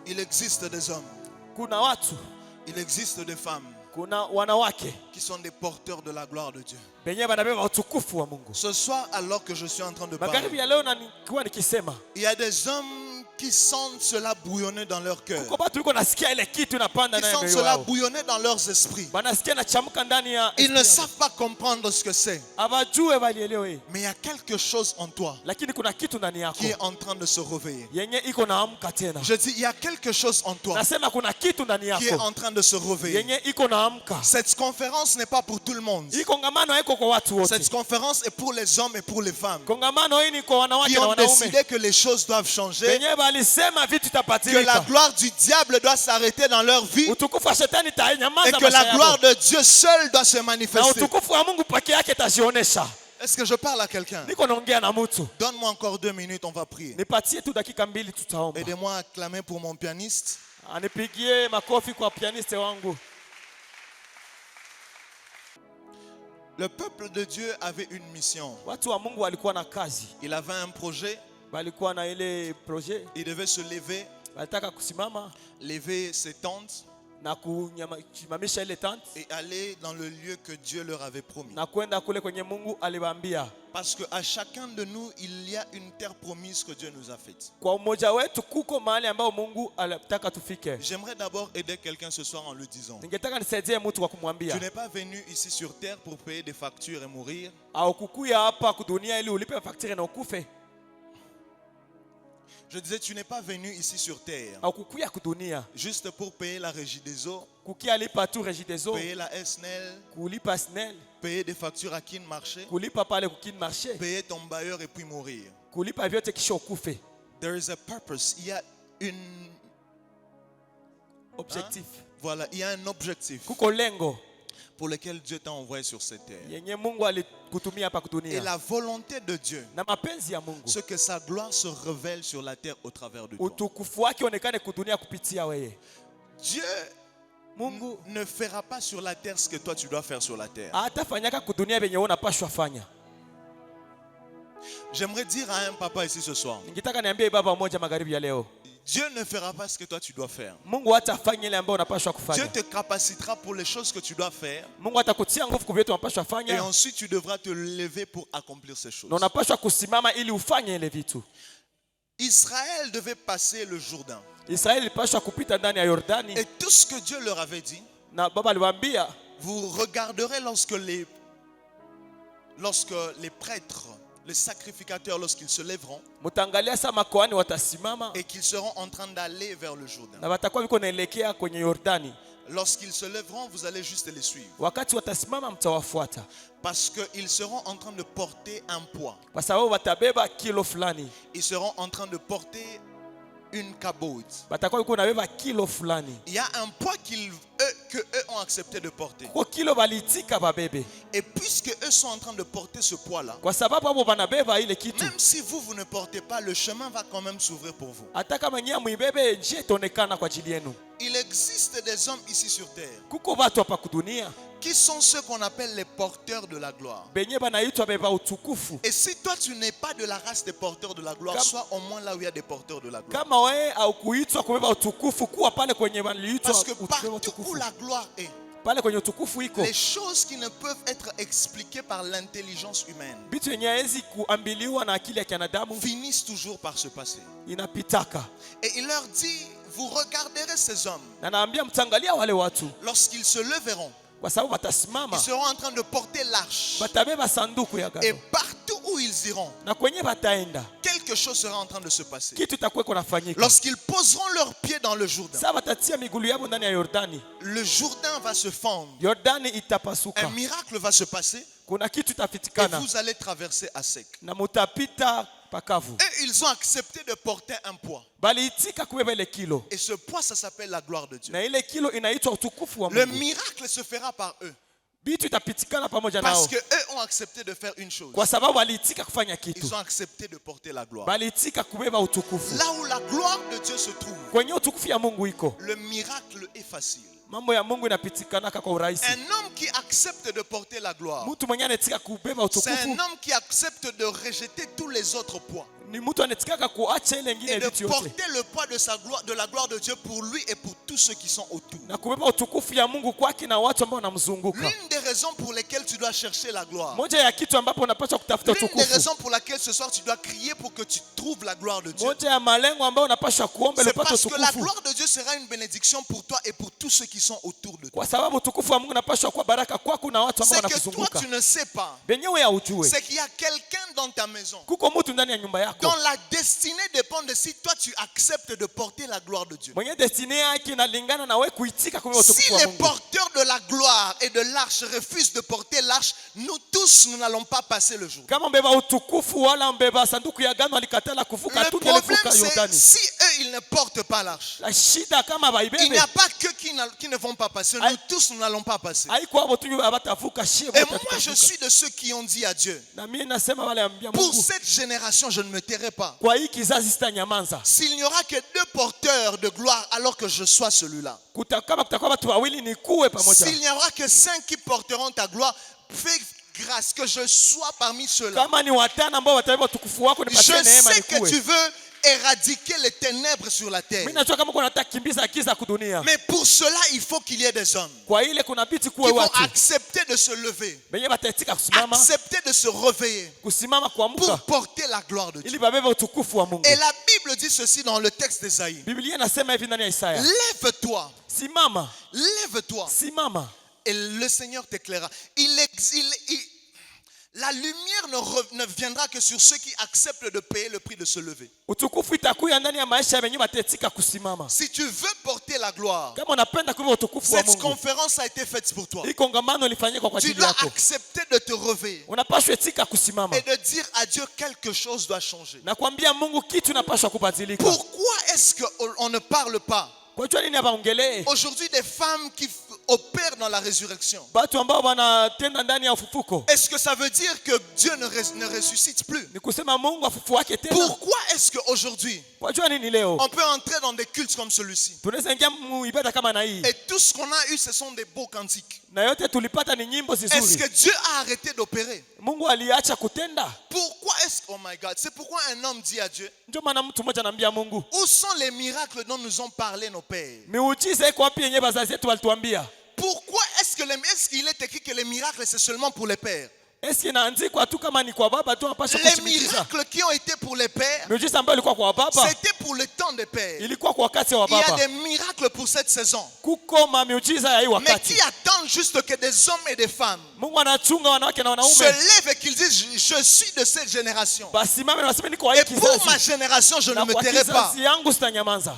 [SPEAKER 1] Il existe des hommes,
[SPEAKER 2] Kuna watu,
[SPEAKER 1] il existe des femmes
[SPEAKER 2] kuna wanawake
[SPEAKER 1] qui sont des porteurs de la gloire de Dieu.
[SPEAKER 2] benye banabeba utukufu wa Mungu.
[SPEAKER 1] Ce soir, alors que je suis en train de
[SPEAKER 2] Magharibi
[SPEAKER 1] parler,
[SPEAKER 2] ya leo na nikuwa nikisema,
[SPEAKER 1] il y a des hommes qui sentent cela bouillonner dans leur cœur,
[SPEAKER 2] kuko batu iko nasikia ile kitu inapanda
[SPEAKER 1] qui
[SPEAKER 2] ndani ya
[SPEAKER 1] sentent
[SPEAKER 2] moyo
[SPEAKER 1] cela
[SPEAKER 2] wao.
[SPEAKER 1] bouillonner dans leurs esprits.
[SPEAKER 2] Banasikia inachamuka ndani ya
[SPEAKER 1] Ils ne savent pas comprendre ce que c'est,
[SPEAKER 2] abajue balielewe,
[SPEAKER 1] mais il y a quelque chose en toi
[SPEAKER 2] lakini kuna kitu ndani yako
[SPEAKER 1] qui est en train de se réveiller.
[SPEAKER 2] yenye iko naamka tena.
[SPEAKER 1] Je dis, il y a quelque chose en toi
[SPEAKER 2] Nasema kuna kitu ndani
[SPEAKER 1] qui est
[SPEAKER 2] yako
[SPEAKER 1] en train de se réveiller.
[SPEAKER 2] yenye iko naamka.
[SPEAKER 1] Cette conférence n'est pas pour tout le monde.
[SPEAKER 2] Hii kongamano haiko kwa watu wote.
[SPEAKER 1] Cette conférence est pour les hommes et pour les femmes
[SPEAKER 2] Kongamano hii ni kwa wanawake
[SPEAKER 1] qui
[SPEAKER 2] na
[SPEAKER 1] ont
[SPEAKER 2] wanaume.
[SPEAKER 1] décidé que les choses doivent changer,
[SPEAKER 2] Wenyewe balisema vitu
[SPEAKER 1] que la
[SPEAKER 2] itapatilika.
[SPEAKER 1] gloire du diable doit s'arrêter dans leur vie
[SPEAKER 2] Utukufu wa shetani
[SPEAKER 1] et
[SPEAKER 2] itanyamaza
[SPEAKER 1] que
[SPEAKER 2] maisha
[SPEAKER 1] la gloire
[SPEAKER 2] yako.
[SPEAKER 1] de Dieu seule doit se
[SPEAKER 2] Na
[SPEAKER 1] manifester.
[SPEAKER 2] utukufu wa Mungu peke yake itazionesha.
[SPEAKER 1] Est-ce que je parle à quelqu'un?
[SPEAKER 2] Niko naongea na mtu.
[SPEAKER 1] Donne-moi encore 2 minutes, on va prier.
[SPEAKER 2] Nipatie tu dakika mbili tutaomba.
[SPEAKER 1] Aidez-moi à acclamer pour mon pianiste.
[SPEAKER 2] Anipigie makofi kwa pianiste wangu.
[SPEAKER 1] Le peuple de Dieu avait une mission.
[SPEAKER 2] Watu wa Mungu walikuwa na kazi.
[SPEAKER 1] Il avait un projet.
[SPEAKER 2] Walikuwa na ile projet.
[SPEAKER 1] Il devait se lever,
[SPEAKER 2] Walitaka kusimama
[SPEAKER 1] lever ses tentes
[SPEAKER 2] na kusimamisha ile tent
[SPEAKER 1] et aller dans le lieu que Dieu leur avait promis.
[SPEAKER 2] na kwenda kule kwenye Mungu aliwaambia.
[SPEAKER 1] Parce qu'à chacun de nous, il y a une terre promise que Dieu nous a faite.
[SPEAKER 2] Kwa umoja wetu kuko mahali ambao Mungu alitaka tufike.
[SPEAKER 1] J'aimerais d'abord aider quelqu'un ce soir en le disant.
[SPEAKER 2] Ningetaka nisaidie mtu kwa
[SPEAKER 1] Tu
[SPEAKER 2] kumwambia.
[SPEAKER 1] n'es pas venu ici sur terre pour payer des factures et mourir.
[SPEAKER 2] Au kukuya hapa kudunia ili ulipe fakturi na ukufe.
[SPEAKER 1] Je disais, tu n'es pas venu ici sur terre
[SPEAKER 2] Au kukuya kudunia
[SPEAKER 1] juste pour payer la régie des eaux,
[SPEAKER 2] kukia lipa tu Regideso,
[SPEAKER 1] payer la SNEL,
[SPEAKER 2] kulipa SNEL,
[SPEAKER 1] payer des factures à Kin Marché,
[SPEAKER 2] kulipa pale kukin marché,
[SPEAKER 1] payer ton bailleur et puis mourir.
[SPEAKER 2] kulipa vyote kisha ukufe.
[SPEAKER 1] There is a purpose. Il y a une...
[SPEAKER 2] Objectif.
[SPEAKER 1] Voilà, il y a un objectif
[SPEAKER 2] Kuko lengo
[SPEAKER 1] pour lequel Dieu t'a envoyé sur cette terre.
[SPEAKER 2] yenye Mungu alikutumia hapa
[SPEAKER 1] Et
[SPEAKER 2] kudunia.
[SPEAKER 1] la volonté de Dieu,
[SPEAKER 2] Na mapenzi ya Mungu,
[SPEAKER 1] c'est que sa gloire se révèle sur la terre au travers de toi.
[SPEAKER 2] utukufu wake onekane kudunia kupitia wewe.
[SPEAKER 1] Dieu
[SPEAKER 2] Mungu
[SPEAKER 1] ne fera pas sur la terre ce que toi tu dois faire sur la terre.
[SPEAKER 2] atafanyaka kudunia benye unapashwa fanya.
[SPEAKER 1] J'aimerais dire à un papa ici ce soir,
[SPEAKER 2] Ningetaka niambie baba mmoja magharibi ya leo,
[SPEAKER 1] Dieu ne fera pas ce que toi tu dois faire.
[SPEAKER 2] Mungu hatafanya ile ambayo unapashwa
[SPEAKER 1] Dieu
[SPEAKER 2] kufanya.
[SPEAKER 1] te capacitera pour les choses que tu dois faire.
[SPEAKER 2] Mungu atakutia nguvu kwa vitu unapashwa
[SPEAKER 1] Et
[SPEAKER 2] fanya,
[SPEAKER 1] ensuite tu devras te lever pour accomplir ces choses.
[SPEAKER 2] na unapashwa kusimama ili ufanye ile vitu.
[SPEAKER 1] Israël devait passer le Jourdain.
[SPEAKER 2] Israeli ilipashwa kupita ndani ya Yordani,
[SPEAKER 1] Et tout ce que Dieu leur avait dit,
[SPEAKER 2] na baba aliwaambia,
[SPEAKER 1] vous regarderez lorsque les prêtres, les sacrificateurs, lorsqu'ils se lèveront
[SPEAKER 2] mutaangalia saa makoani watasimama
[SPEAKER 1] et qu'ils seront en train d'aller vers le Jourdain.
[SPEAKER 2] na watakuwa biko naelekea kwenye Yordani.
[SPEAKER 1] Lorsqu'ils se lèveront, vous allez juste les suivre.
[SPEAKER 2] Wakati watasimama mtawafuata,
[SPEAKER 1] Parce qu'ils seront en train de porter un poids.
[SPEAKER 2] kwa sababu watabeba kilo fulani,
[SPEAKER 1] Ils seront en train de porter une cabote.
[SPEAKER 2] watakuwa biko nabeba kilo fulani.
[SPEAKER 1] Il y a un poids que eux ont accepté de porter.
[SPEAKER 2] Kwa kilo balitika babebe,
[SPEAKER 1] Et puisque eux sont en train de porter ce poids-là,
[SPEAKER 2] kwa sababu hapo banabeba ile kitu.
[SPEAKER 1] même si vous ne portez pas, le chemin va quand même s'ouvrir pour vous.
[SPEAKER 2] Hata kama nyinyi muibebe, njia itaonekana kwa ajili yenu.
[SPEAKER 1] Il existe des hommes ici sur terre
[SPEAKER 2] Kuko watu hapa kudunia
[SPEAKER 1] qui sont ceux qu'on appelle les porteurs de la gloire.
[SPEAKER 2] benye banaitwa beba utukufu.
[SPEAKER 1] Et si toi tu n'es pas de la race des porteurs de la gloire, sois au moins là où il y a des porteurs de la gloire.
[SPEAKER 2] Kama wewe au kuitwa kubeba utukufu, kuwa pale kwenye waliitwa
[SPEAKER 1] Parce que
[SPEAKER 2] kubeba
[SPEAKER 1] partout où
[SPEAKER 2] utukufu.
[SPEAKER 1] la gloire est,
[SPEAKER 2] Pale kwenye utukufu iko
[SPEAKER 1] les choses qui ne peuvent être expliquées par l'intelligence humaine
[SPEAKER 2] vitu yenye hawezi kuambiliwa na akili ya kinadamu
[SPEAKER 1] finissent toujours par se passer.
[SPEAKER 2] inapitaka.
[SPEAKER 1] Et il leur dit, vous regarderez ces hommes,
[SPEAKER 2] Na naambia mtangalia wale watu,
[SPEAKER 1] lorsqu'ils se leveront,
[SPEAKER 2] kwa sababu watasimama,
[SPEAKER 1] ils seront en train de porter l'arche.
[SPEAKER 2] batabeba sanduku ya
[SPEAKER 1] Et
[SPEAKER 2] agano,
[SPEAKER 1] partout où ils iront,
[SPEAKER 2] na kwenye bataenda
[SPEAKER 1] quelque chose sera en train de se passer.
[SPEAKER 2] kitu itakuwa kunafanyika.
[SPEAKER 1] Lorsqu'ils poseront leurs pieds dans le Jourdain,
[SPEAKER 2] Sasa watatia miguu yao ndani ya Yordani,
[SPEAKER 1] le Jourdain va se fendre.
[SPEAKER 2] Yordani
[SPEAKER 1] Un
[SPEAKER 2] itapasuka,
[SPEAKER 1] miracle va se passer
[SPEAKER 2] kuna kitu
[SPEAKER 1] et
[SPEAKER 2] itafitikana
[SPEAKER 1] vous allez traverser à sec.
[SPEAKER 2] na mutapita pakavu.
[SPEAKER 1] Et ils ont accepté de porter un poids.
[SPEAKER 2] Baliitika kubeba ile kilo,
[SPEAKER 1] Et ce poids, ça s'appelle la gloire de Dieu.
[SPEAKER 2] na ile kilo inaitwa utukufu wa
[SPEAKER 1] Le
[SPEAKER 2] Mungu.
[SPEAKER 1] miracle se fera par eux.
[SPEAKER 2] Vitu itapitikana pamoja nao,
[SPEAKER 1] Parce qu'eux ont accepté de faire une chose.
[SPEAKER 2] kwa sababu baliitika kufanya kitu,
[SPEAKER 1] Ils ont accepté de porter la gloire.
[SPEAKER 2] baliitika kubeba utukufu.
[SPEAKER 1] Là où la gloire de Dieu se trouve,
[SPEAKER 2] Kwenye utukufu ya Mungu iko,
[SPEAKER 1] le miracle est facile.
[SPEAKER 2] mambo ya Mungu inapitikanaka kwa urahisi.
[SPEAKER 1] Un homme qui accepte de porter la gloire,
[SPEAKER 2] Mtu mwenye anatika kubeba
[SPEAKER 1] c'est
[SPEAKER 2] utukufu
[SPEAKER 1] un homme qui accepte de rejeter tous les autres poids
[SPEAKER 2] ni mtu anatikaka kuacha ile
[SPEAKER 1] et
[SPEAKER 2] ingine
[SPEAKER 1] de
[SPEAKER 2] vitu yote
[SPEAKER 1] porter le poids de sa gloire, de la gloire de Dieu pour lui et pour tous ceux qui sont autour.
[SPEAKER 2] na kubeba utukufu ya Mungu kwake na watu ambao wanamzunguka.
[SPEAKER 1] L'une des raisons pour lesquelles tu dois chercher la gloire,
[SPEAKER 2] Moja ya kitu ambapo unapaswa kutafuta
[SPEAKER 1] l'une des
[SPEAKER 2] utukufu,
[SPEAKER 1] raisons pour laquelle ce soir tu dois crier pour que tu trouves la gloire de Dieu,
[SPEAKER 2] moja ya malengo ambayo unapaswa kuomba ili
[SPEAKER 1] c'est
[SPEAKER 2] upate
[SPEAKER 1] parce que la
[SPEAKER 2] utukufu,
[SPEAKER 1] gloire de Dieu sera une bénédiction pour toi et pour tous ceux qui sont autour de toi.
[SPEAKER 2] kwa sababu utukufu wa Mungu unapaswa kuwa baraka kwako na watu ambao
[SPEAKER 1] C'est que toi
[SPEAKER 2] wanakuzunguka.
[SPEAKER 1] tu ne sais pas,
[SPEAKER 2] Benyewe haujue
[SPEAKER 1] c'est qu'il y a quelqu'un dans ta maison
[SPEAKER 2] kuko mtu ndani ya nyumba yako
[SPEAKER 1] dont la destinée dépend de si toi tu acceptes de porter la gloire de Dieu.
[SPEAKER 2] mwenye destiny yake inalingana na wewe kuitika kubeba
[SPEAKER 1] Si
[SPEAKER 2] utukufu wa
[SPEAKER 1] les
[SPEAKER 2] Mungu.
[SPEAKER 1] porteurs de la gloire et de l'arche refusent de porter l'arche, nous tous, nous n'allons pas passer le jour.
[SPEAKER 2] Kama mbeba utukufu wala mbeba sanduku ya agano alikatala kuvuka,
[SPEAKER 1] Le
[SPEAKER 2] tungelivuka
[SPEAKER 1] problème, c'est
[SPEAKER 2] Yordani.
[SPEAKER 1] si eux, ils ne portent pas l'arche.
[SPEAKER 2] La shida kama
[SPEAKER 1] Il
[SPEAKER 2] baibebe
[SPEAKER 1] n'y a pas que qui ne vont pas passer. Nous tous, nous n'allons pas passer.
[SPEAKER 2] haiko hapo tu abatavuka shie
[SPEAKER 1] Et
[SPEAKER 2] wote
[SPEAKER 1] moi, je
[SPEAKER 2] tutavuka.
[SPEAKER 1] suis de ceux qui ont dit à Dieu,
[SPEAKER 2] Na mimi nasema wale ambia
[SPEAKER 1] pour
[SPEAKER 2] Mungu,
[SPEAKER 1] cette génération, je ne me tairai pas.
[SPEAKER 2] kwa hii kizazi sitanyamanza.
[SPEAKER 1] S'il n'y aura que deux porteurs de gloire alors que je sois celui-là.
[SPEAKER 2] Kama kutakuwa watu wawili ni kuwe pamoja.
[SPEAKER 1] S'il n'y aura que 5 qui porteront ta gloire, fais grâce que je sois parmi ceux-là.
[SPEAKER 2] Kama ni watano ambao watabeba utukufu wako
[SPEAKER 1] Je
[SPEAKER 2] nipatie neema
[SPEAKER 1] sais que tu
[SPEAKER 2] nikuwe.
[SPEAKER 1] veux éradiquer les ténèbres sur la terre.
[SPEAKER 2] Mimi najua kama kuna nataka kimbiza giza kudunia.
[SPEAKER 1] Mais pour cela, il faut qu'il y ait des hommes
[SPEAKER 2] Kwa ile kuna biti
[SPEAKER 1] qui
[SPEAKER 2] kuwe
[SPEAKER 1] vont
[SPEAKER 2] watu.
[SPEAKER 1] accepter de se lever,
[SPEAKER 2] Benye bataitika kusimama,
[SPEAKER 1] accepter de se réveiller
[SPEAKER 2] kusimama kuamka
[SPEAKER 1] pour porter la gloire de Dieu.
[SPEAKER 2] ili babebe utukufu wa Mungu.
[SPEAKER 1] Et la Bible dit ceci dans le texte d'Ésaïe.
[SPEAKER 2] Biblia inasema hivi ndani ya Isaya.
[SPEAKER 1] Lève-toi,
[SPEAKER 2] Simama,
[SPEAKER 1] lève-toi,
[SPEAKER 2] simama.
[SPEAKER 1] et le Seigneur t'éclairera. La lumière ne viendra que sur ceux qui acceptent de payer le prix de se lever.
[SPEAKER 2] Utukufu itakuya ndani ya maisha ya benye bataitika kusimama.
[SPEAKER 1] Si tu veux porter la gloire,
[SPEAKER 2] Kama unapenda kubeba utukufu wa
[SPEAKER 1] cette
[SPEAKER 2] Mungu,
[SPEAKER 1] conférence a été faite pour toi.
[SPEAKER 2] hii kongamano ilifanyika kwa
[SPEAKER 1] Tu
[SPEAKER 2] ajili
[SPEAKER 1] dois
[SPEAKER 2] yako.
[SPEAKER 1] accepter de te réveiller
[SPEAKER 2] Unapaswa etika kusimama
[SPEAKER 1] et de dire à Dieu quelque chose doit changer.
[SPEAKER 2] na kuambia Mungu kitu inapaswa kubadilika.
[SPEAKER 1] Pourquoi est-ce qu'on ne parle pas
[SPEAKER 2] Kwa hiyo nini hapa ongelee?
[SPEAKER 1] aujourd'hui des femmes qui opère dans la résurrection.
[SPEAKER 2] Batu ambao wanatenda ndani ya ufufuko.
[SPEAKER 1] Est-ce que ça veut dire que Dieu ne ressuscite plus?
[SPEAKER 2] Ni kusema Mungu afufuake tena.
[SPEAKER 1] Pourquoi est-ce qu'aujourd'hui,
[SPEAKER 2] Wajua nini leo?
[SPEAKER 1] on peut entrer dans des cultes comme celui-ci?
[SPEAKER 2] Tunaweza ingia ibada kama na hii.
[SPEAKER 1] Et tout ce qu'on a eu, ce sont des beaux cantiques.
[SPEAKER 2] Na yote tulipata ni nyimbo
[SPEAKER 1] Est-ce
[SPEAKER 2] zizuri.
[SPEAKER 1] que Dieu a arrêté d'opérer?
[SPEAKER 2] Mungu aliacha kutenda.
[SPEAKER 1] Pourquoi est-ce que, oh my God, c'est pourquoi un homme dit à Dieu,
[SPEAKER 2] Ndio maana mtu mmoja anambia Mungu,
[SPEAKER 1] où sont les miracles dont nous ont parlé nos pères?
[SPEAKER 2] miujiza iko wapi yenyewe bazazi yetu walituambia?
[SPEAKER 1] Pourquoi est-ce qu'il est écrit que les miracles c'est seulement pour les pères?
[SPEAKER 2] Est-ce inaandikwa tu kama ni kwa baba tu anapaswa
[SPEAKER 1] Les
[SPEAKER 2] kushimikiza?
[SPEAKER 1] miracles qui ont été pour les pères,
[SPEAKER 2] Miujiza ambayo ilikuwa kwa baba,
[SPEAKER 1] c'était pour le temps des pères.
[SPEAKER 2] ilikuwa kwa wakati wa
[SPEAKER 1] Il y a
[SPEAKER 2] baba.
[SPEAKER 1] des miracles pour cette saison.
[SPEAKER 2] Kuko miujiza ya hii
[SPEAKER 1] Mais
[SPEAKER 2] wakati.
[SPEAKER 1] qui attendent juste que des hommes et des femmes
[SPEAKER 2] Mungu anachunga wanawake na
[SPEAKER 1] se
[SPEAKER 2] wanaume.
[SPEAKER 1] lèvent et qu'ils disent, je suis de cette génération.
[SPEAKER 2] Basimame na waseme niko wa hii
[SPEAKER 1] Et pour ma
[SPEAKER 2] kizazi.
[SPEAKER 1] génération, je ne
[SPEAKER 2] Na
[SPEAKER 1] me
[SPEAKER 2] kwa
[SPEAKER 1] tairai pas.
[SPEAKER 2] kizazi yangu sitanyamaza.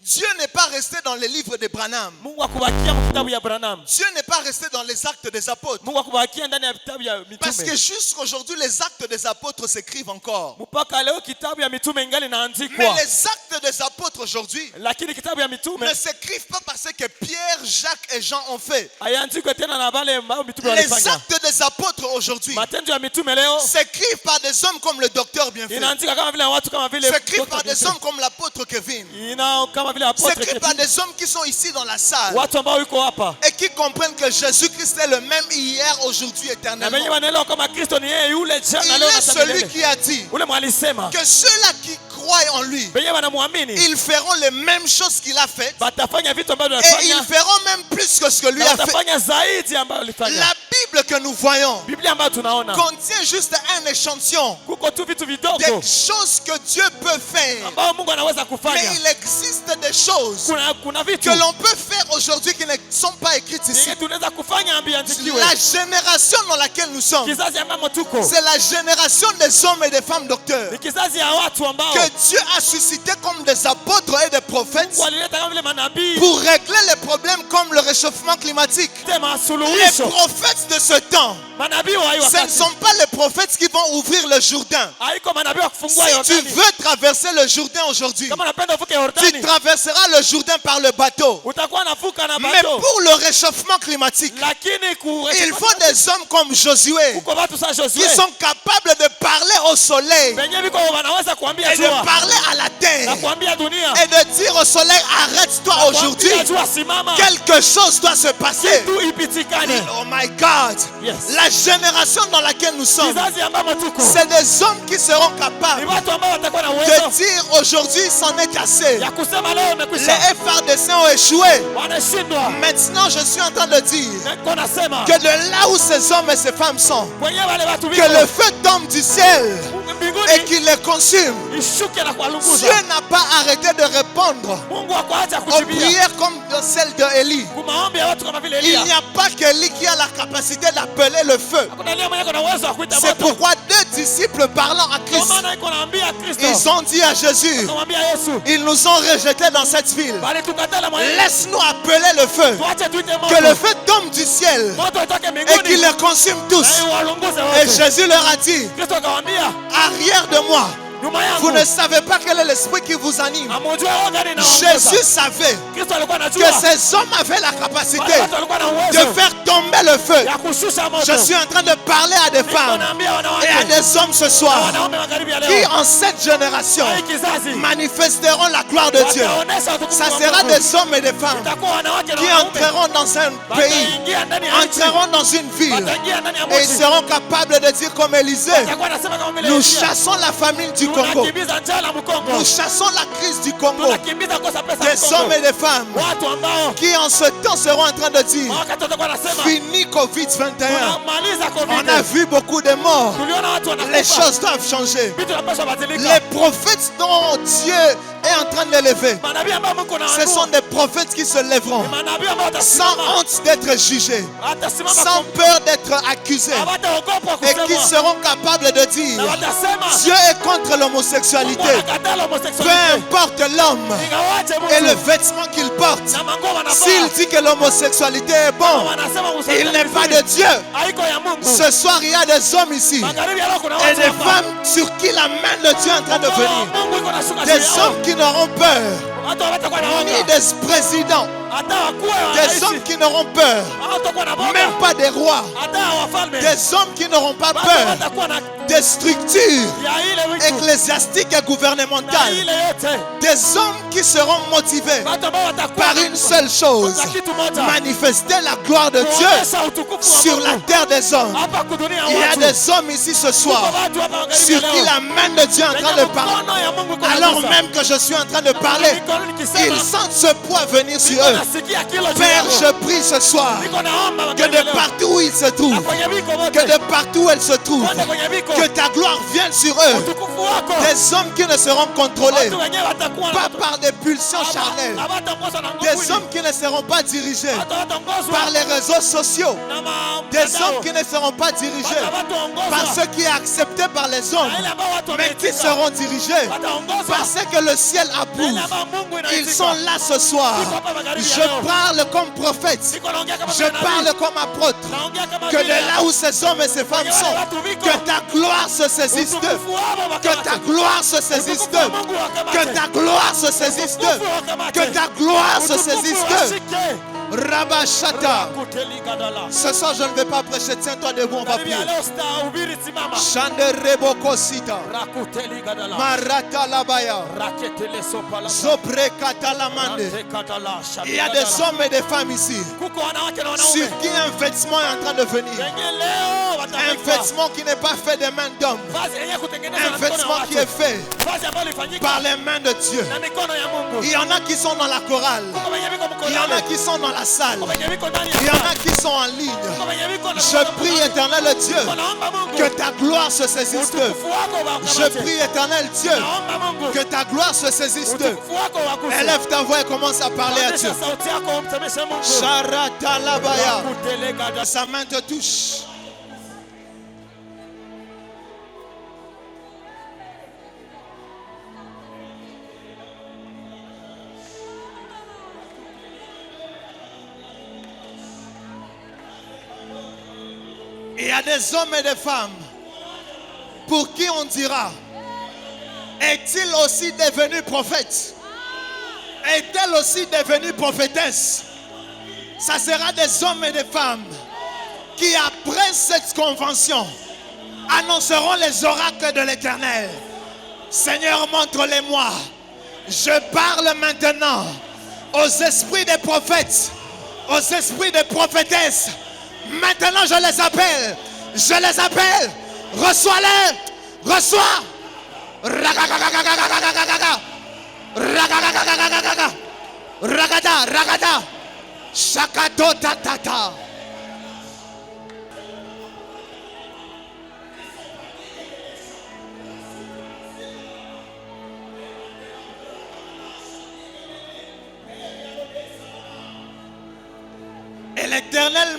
[SPEAKER 1] Dieu n'est pas resté dans les livres de Branham.
[SPEAKER 2] Mungu akubakia mkitabu ya Branham.
[SPEAKER 1] Dieu n'est pas resté dans les actes des apôtres.
[SPEAKER 2] Mungu akubakia ndani ya vitabu ya
[SPEAKER 1] Parce que
[SPEAKER 2] mitume.
[SPEAKER 1] jusqu'aujourd'hui, les actes des apôtres s'écrivent encore.
[SPEAKER 2] Mpaka leo kitabu ya mitume ingali
[SPEAKER 1] Mais
[SPEAKER 2] naandikwa.
[SPEAKER 1] les actes des apôtres aujourd'hui
[SPEAKER 2] Lakini kitabu ya mitume
[SPEAKER 1] ne s'écrivent pas parce que Pierre, Jacques et Jean ont fait.
[SPEAKER 2] haiandikwe tena na wale ambao mitume
[SPEAKER 1] Les
[SPEAKER 2] walifanya.
[SPEAKER 1] actes des apôtres aujourd'hui
[SPEAKER 2] Matendo ya mitume leo
[SPEAKER 1] s'écrivent par des hommes comme le docteur Bienfait.
[SPEAKER 2] inaandika kama vile watu kama vile
[SPEAKER 1] S'écrivent
[SPEAKER 2] Dr.
[SPEAKER 1] par des
[SPEAKER 2] Bienfait.
[SPEAKER 1] hommes comme l'apôtre Kevin.
[SPEAKER 2] Ina kama vile apôtre
[SPEAKER 1] S'écrivent par
[SPEAKER 2] Kevin.
[SPEAKER 1] des hommes qui sont ici dans la salle
[SPEAKER 2] Watu ambao yuko hapa.
[SPEAKER 1] et qui comprennent que Jésus-Christ est le même hier, aujourd'hui,
[SPEAKER 2] Na wenyewe
[SPEAKER 1] éternellement.
[SPEAKER 2] wanaelewa kama Kristo ni yeye yule jana
[SPEAKER 1] Il
[SPEAKER 2] leo na
[SPEAKER 1] est
[SPEAKER 2] hata
[SPEAKER 1] celui
[SPEAKER 2] milele.
[SPEAKER 1] qui a dit
[SPEAKER 2] Ule mwalisema
[SPEAKER 1] que ceux-là qui croient en lui,
[SPEAKER 2] wenyewe wanamwamini
[SPEAKER 1] ils feront les mêmes choses qu'il a faites
[SPEAKER 2] batafanya vitu ambavyo
[SPEAKER 1] et
[SPEAKER 2] alifanya
[SPEAKER 1] ils feront même plus que ce que lui
[SPEAKER 2] na
[SPEAKER 1] a fait.
[SPEAKER 2] watafanya zaidi ambayo alifanya.
[SPEAKER 1] La Bible que nous voyons
[SPEAKER 2] Biblia ambayo tunaona
[SPEAKER 1] contient juste un échantillon
[SPEAKER 2] kuko tu vitu
[SPEAKER 1] des
[SPEAKER 2] vidogo
[SPEAKER 1] choses que Dieu peut faire.
[SPEAKER 2] ambao Mungu anaweza
[SPEAKER 1] Mais
[SPEAKER 2] kufanya.
[SPEAKER 1] il existe des choses
[SPEAKER 2] Kuna vitu
[SPEAKER 1] que l'on peut faire aujourd'hui qui ne sont pas écrites ici.
[SPEAKER 2] yenye tunaweza kufanya ambiandikiwe.
[SPEAKER 1] La génération dans laquelle nous sommes,
[SPEAKER 2] Kizazi ambamo tuko
[SPEAKER 1] c'est la génération des hommes et des femmes docteurs
[SPEAKER 2] ni kizazi ya watu ambao
[SPEAKER 1] que Dieu a suscité comme des apôtres et des prophètes
[SPEAKER 2] walileta kama vile manabii
[SPEAKER 1] pour régler les problèmes comme le réchauffement climatique.
[SPEAKER 2] tema
[SPEAKER 1] Les
[SPEAKER 2] suluhisho.
[SPEAKER 1] prophètes de ce temps,
[SPEAKER 2] Manabii wa hii
[SPEAKER 1] ce ne
[SPEAKER 2] wakati
[SPEAKER 1] sont pas les prophètes qui vont ouvrir le Jourdain.
[SPEAKER 2] haiko manabii wa kufungua
[SPEAKER 1] Si tu
[SPEAKER 2] Yordani.
[SPEAKER 1] veux traverser le Jourdain aujourd'hui,
[SPEAKER 2] Kama unapenda uvuke
[SPEAKER 1] tu
[SPEAKER 2] Yordani
[SPEAKER 1] traverseras le Jourdain par le bateau.
[SPEAKER 2] utakuwa navuka na
[SPEAKER 1] Mais
[SPEAKER 2] bato,
[SPEAKER 1] pour le réchauffement climatique,
[SPEAKER 2] lakini
[SPEAKER 1] il faut des hommes comme Josué
[SPEAKER 2] kuko watu sa
[SPEAKER 1] qui
[SPEAKER 2] Josué
[SPEAKER 1] sont capables de parler au soleil
[SPEAKER 2] wenye biko wanaweza kuambia
[SPEAKER 1] et de
[SPEAKER 2] jua
[SPEAKER 1] parler à la terre
[SPEAKER 2] na kuambia dunia
[SPEAKER 1] et de dire au soleil, arrête-toi aujourd'hui.
[SPEAKER 2] kuambia jua simama,
[SPEAKER 1] Quelque chose doit se passer.
[SPEAKER 2] kitu ipitikane.
[SPEAKER 1] Oh my God.
[SPEAKER 2] Yes.
[SPEAKER 1] La génération dans laquelle nous sommes,
[SPEAKER 2] Kizazi ambamo tuko
[SPEAKER 1] c'est des hommes qui seront
[SPEAKER 2] ni
[SPEAKER 1] capables
[SPEAKER 2] watu ambao watakuwa na
[SPEAKER 1] de
[SPEAKER 2] uwezo
[SPEAKER 1] dire aujourd'hui, c'en est assez.
[SPEAKER 2] ya kusema leo
[SPEAKER 1] Les
[SPEAKER 2] imekwisha,
[SPEAKER 1] FRDC ont échoué.
[SPEAKER 2] wanashindwa.
[SPEAKER 1] Maintenant, je suis en train de dire
[SPEAKER 2] Niko nasema
[SPEAKER 1] que de là où ces hommes et ces femmes sont,
[SPEAKER 2] kwenye wale watu
[SPEAKER 1] que
[SPEAKER 2] biko
[SPEAKER 1] le feu tombe du ciel et
[SPEAKER 2] mbinguni
[SPEAKER 1] qu'il les consume.
[SPEAKER 2] ishuke na kuwalunguza.
[SPEAKER 1] Dieu n'a pas arrêté de répondre
[SPEAKER 2] Mungu akuacha
[SPEAKER 1] aux
[SPEAKER 2] kujibia
[SPEAKER 1] prières comme celle d'Élie.
[SPEAKER 2] kumaombi ya watu kama vile
[SPEAKER 1] Il
[SPEAKER 2] Elia.
[SPEAKER 1] n'y a pas qu'Élie qui a la capacité d'appeler le feu.
[SPEAKER 2] Hakuna Elia mwenye kuna uwezo wa kuita
[SPEAKER 1] C'est
[SPEAKER 2] moto.
[SPEAKER 1] pourquoi deux disciples parlant à
[SPEAKER 2] Kwa
[SPEAKER 1] Christ,
[SPEAKER 2] maana iko naambia Kristo,
[SPEAKER 1] ils ont dit à Jésus,
[SPEAKER 2] kumwambia Yesu,
[SPEAKER 1] ils nous ont rejetés dans cette ville.
[SPEAKER 2] bali tukatala mwenye,
[SPEAKER 1] Laisse-nous appeler le feu.
[SPEAKER 2] tuache tuite
[SPEAKER 1] Que le
[SPEAKER 2] moto.
[SPEAKER 1] feu tombe du ciel
[SPEAKER 2] Moto itoke
[SPEAKER 1] et
[SPEAKER 2] mbinguni
[SPEAKER 1] qu'il les consume tous.
[SPEAKER 2] na iwalunguze
[SPEAKER 1] Et
[SPEAKER 2] wote.
[SPEAKER 1] Jésus leur a dit,
[SPEAKER 2] Kristo akawaambia,
[SPEAKER 1] arrière de moi,
[SPEAKER 2] nyuma
[SPEAKER 1] vous
[SPEAKER 2] yangu
[SPEAKER 1] ne savez pas quel est l'esprit qui vous anime.
[SPEAKER 2] amujua wewe gani na
[SPEAKER 1] Jésus savait
[SPEAKER 2] Kristo alikuwa
[SPEAKER 1] que
[SPEAKER 2] anajua
[SPEAKER 1] ces hommes avaient la capacité
[SPEAKER 2] wale watu walikuwa na
[SPEAKER 1] de
[SPEAKER 2] uwezo
[SPEAKER 1] faire tomber le feu.
[SPEAKER 2] ya kushusha moto.
[SPEAKER 1] Je suis en train de parler à des
[SPEAKER 2] Niko
[SPEAKER 1] femmes
[SPEAKER 2] naambia
[SPEAKER 1] et à
[SPEAKER 2] wanawake
[SPEAKER 1] des hommes ce
[SPEAKER 2] na
[SPEAKER 1] soir
[SPEAKER 2] wanaume magharibi ya
[SPEAKER 1] qui
[SPEAKER 2] leo,
[SPEAKER 1] en cette génération
[SPEAKER 2] hii kizazi
[SPEAKER 1] manifesteront la gloire de Dieu.
[SPEAKER 2] wataonesha utukufu
[SPEAKER 1] Ça
[SPEAKER 2] wa
[SPEAKER 1] sera
[SPEAKER 2] Mungu.
[SPEAKER 1] des hommes et des femmes
[SPEAKER 2] Itakuwa wanawake na
[SPEAKER 1] qui
[SPEAKER 2] wanaume
[SPEAKER 1] entreront dans un pays,
[SPEAKER 2] wataingia ndani ya nchi,
[SPEAKER 1] entreront dans une ville
[SPEAKER 2] wataingia ndani ya
[SPEAKER 1] et ils
[SPEAKER 2] mji,
[SPEAKER 1] seront capables de dire comme Élisée,
[SPEAKER 2] watakuwa wanasema kama vile
[SPEAKER 1] nous
[SPEAKER 2] Elia,
[SPEAKER 1] chassons la famine du Congo,
[SPEAKER 2] tunakimbiza njala Mkongo,
[SPEAKER 1] nous chassons la crise du Congo.
[SPEAKER 2] tunakimbiza kosa pesa
[SPEAKER 1] Des hommes
[SPEAKER 2] Mkongo.
[SPEAKER 1] et des femmes
[SPEAKER 2] Watu ambao
[SPEAKER 1] qui en ce temps seront en train de dire,
[SPEAKER 2] wakati watakuwa wanasema
[SPEAKER 1] fini Covid-21.
[SPEAKER 2] tunamaliza
[SPEAKER 1] On a
[SPEAKER 2] COVID,
[SPEAKER 1] vu beaucoup de morts.
[SPEAKER 2] tuliona watu
[SPEAKER 1] Les
[SPEAKER 2] wanakufa,
[SPEAKER 1] choses doivent changer.
[SPEAKER 2] vitu vinapaswa badilika.
[SPEAKER 1] Les prophètes dont Dieu est en train de l'élever,
[SPEAKER 2] Manabii ambao Mungu
[SPEAKER 1] ce sont
[SPEAKER 2] anawainua,
[SPEAKER 1] des prophètes qui se lèveront
[SPEAKER 2] ni manabii ambao
[SPEAKER 1] sans
[SPEAKER 2] watasimama,
[SPEAKER 1] honte d'être jugés,
[SPEAKER 2] watasimama
[SPEAKER 1] sans peur d'être accusés
[SPEAKER 2] hawataogopa
[SPEAKER 1] et qui
[SPEAKER 2] kusemwa,
[SPEAKER 1] seront capables de dire,
[SPEAKER 2] na watasema
[SPEAKER 1] Dieu est contre
[SPEAKER 2] Mungu
[SPEAKER 1] l'homosexualité.
[SPEAKER 2] anakataa
[SPEAKER 1] Peu
[SPEAKER 2] homosexualité,
[SPEAKER 1] importe l'homme
[SPEAKER 2] ingawaje
[SPEAKER 1] et le
[SPEAKER 2] mtu
[SPEAKER 1] vêtement qu'il porte,
[SPEAKER 2] na manguo wanavaa,
[SPEAKER 1] s'il dit que l'homosexualité est bon,
[SPEAKER 2] wanasema
[SPEAKER 1] il n'est pas de Dieu.
[SPEAKER 2] haiko ya Mungu.
[SPEAKER 1] Ce soir, il y a des hommes ici
[SPEAKER 2] Magharibi ya leo kuna
[SPEAKER 1] et
[SPEAKER 2] watu
[SPEAKER 1] des
[SPEAKER 2] hapa,
[SPEAKER 1] femmes sur qui la main de Dieu est en train de venir.
[SPEAKER 2] Mungu iko nashuka juu
[SPEAKER 1] Des
[SPEAKER 2] yao.
[SPEAKER 1] hommes qui n'auront peur
[SPEAKER 2] Watu hawatakuwa na
[SPEAKER 1] ni
[SPEAKER 2] woga.
[SPEAKER 1] des présidents, Des hommes qui n'auront peur, même pas des rois. Des hommes qui n'auront pas peur des structures ecclésiastiques et gouvernementales. Des hommes qui seront motivés par une seule chose: manifester la gloire de Dieu sur la terre des hommes. Il y a des hommes ici ce soir sur qui la main de Dieu est en train de parler. Alors même que je suis en train de parler, ils sentent ce poids venir sur eux. Père, je prie ce soir que de partout où ils se trouvent, que de partout où elles se trouvent, que ta gloire vienne sur eux. Des hommes qui ne seront contrôlés pas par des pulsions charnelles. Des hommes qui ne seront pas dirigés par les réseaux sociaux. Des hommes qui ne seront pas dirigés par ce qui est accepté par les hommes, mais qui seront dirigés par ce que le ciel approuve. Ils sont là ce soir. Je parle comme prophète. Je parle comme apôtre. Que de là où ces hommes et ces femmes sont, que ta gloire se saisisse d'eux. Que ta gloire se saisisse d'eux. Que ta gloire se saisisse d'eux. Que ta gloire se saisisse d'eux. Rabashata. Ce soir je ne vais pas prêcher. Tiens-toi debout, on va prier. Shande Reboko Sita. Marata Labaya. Zobre Katalamande. Il y a des hommes et des femmes ici sur qui un vêtement est en train de venir. Un vêtement qui n'est pas fait des mains d'hommes. Un vêtement qui est fait par les mains de Dieu. Il y en a qui sont dans la chorale. Il y en a qui sont dans la salle. Il y en a qui sont en ligne. Je prie, éternel Dieu, que ta gloire se saisisse d'eux. Je prie, éternel Dieu, que ta gloire se saisisse d'eux. Élève ta voix et commence à parler à Dieu. Sharatalabaya. Sa main te touche. Il y a des hommes et des femmes pour qui on dira: est-il aussi devenu prophète? Est-elle aussi devenue prophétesse? Ça sera des hommes et des femmes qui, après cette convention, annonceront les oracles de l'Éternel. Seigneur, montre-les-moi. Je parle maintenant aux esprits des prophètes, aux esprits des prophétesses. Maintenant, je les appelle. Je les appelle. Reçois-les. Reçois. Ragada, ragada. Shakato tatata. Et l'Éternel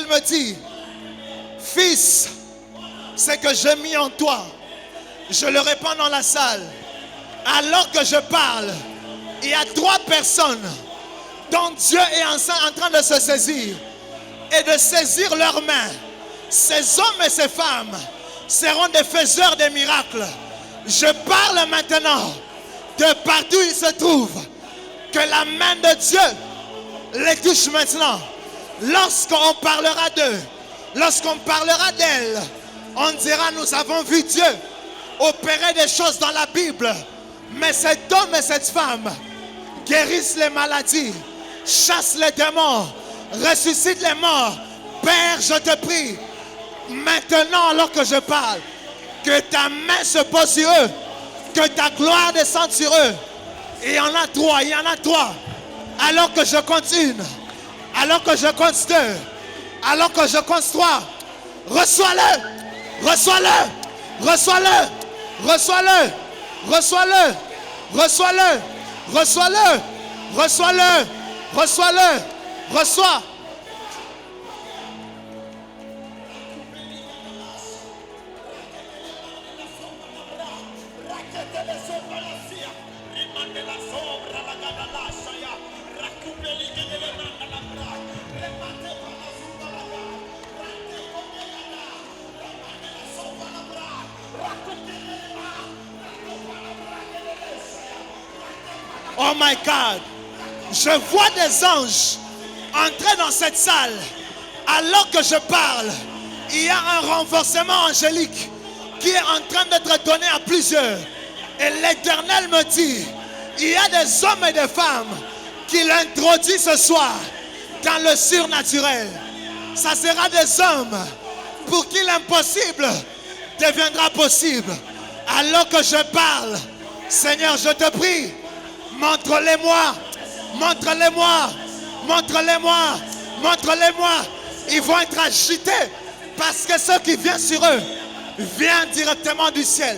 [SPEAKER 1] me dit, fils, ce que j'ai mis en toi, je le répands dans la salle. Alors que je parle, il y a 3 personnes dont Dieu est en train de se saisir et de saisir leurs mains. Ces hommes et ces femmes seront des faiseurs de miracles. Je parle maintenant de partout où ils se trouvent, que la main de Dieu les touche maintenant. Lorsqu'on parlera d'eux, lorsqu'on parlera d'elles, on dira: nous avons vu Dieu opérer des choses dans la Bible. Mais cet homme et cette femme guérissent les maladies, chassent les démons, ressuscitent les morts. Père, je te prie, maintenant alors que je parle, que ta main se pose sur eux, que ta gloire descende sur eux. Il y en a 3, il y en a 3. Alors que je compte 1, alors que je compte 2, alors que je compte 3, reçois-le, reçois-le, reçois-le, reçois-le, reçois-le, reçois-le, reçois-le, reçois-le, reçois-le, reçois. Oh my God, Je vois des anges entrer dans cette salle. Alors que je parle, il y a un renforcement angélique qui est en train d'être donné à plusieurs. Et l'Éternel me dit, il y a des hommes et des femmes qu'il introduit ce soir dans le surnaturel. Ça sera des hommes pour qui l'impossible deviendra possible. Alors que je parle, Seigneur, je te prie, montre-les-moi, montre-les-moi, montre-les-moi, montre-les-moi. Ils vont être agités parce que ce qui vient sur eux vient directement du ciel.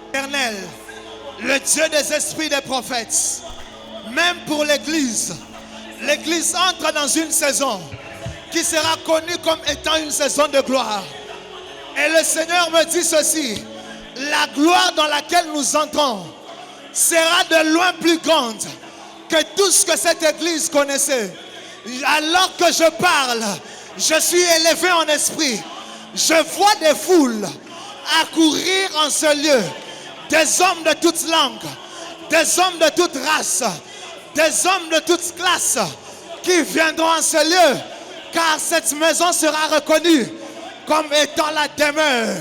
[SPEAKER 1] Éternel, le Dieu des esprits des prophètes, même pour l'Église, l'Église entre dans une saison qui sera connue comme étant une saison de gloire. Et le Seigneur me dit ceci, la gloire dans laquelle nous entrons sera de loin plus grande que tout ce que cette Église connaissait. Alors que je parle, je suis élevé en esprit. Je vois des foules accourir en ce lieu. Des hommes de toutes langues, des hommes de toute race, des hommes de toute classe qui viendront en ce lieu, car cette maison sera reconnue comme étant la demeure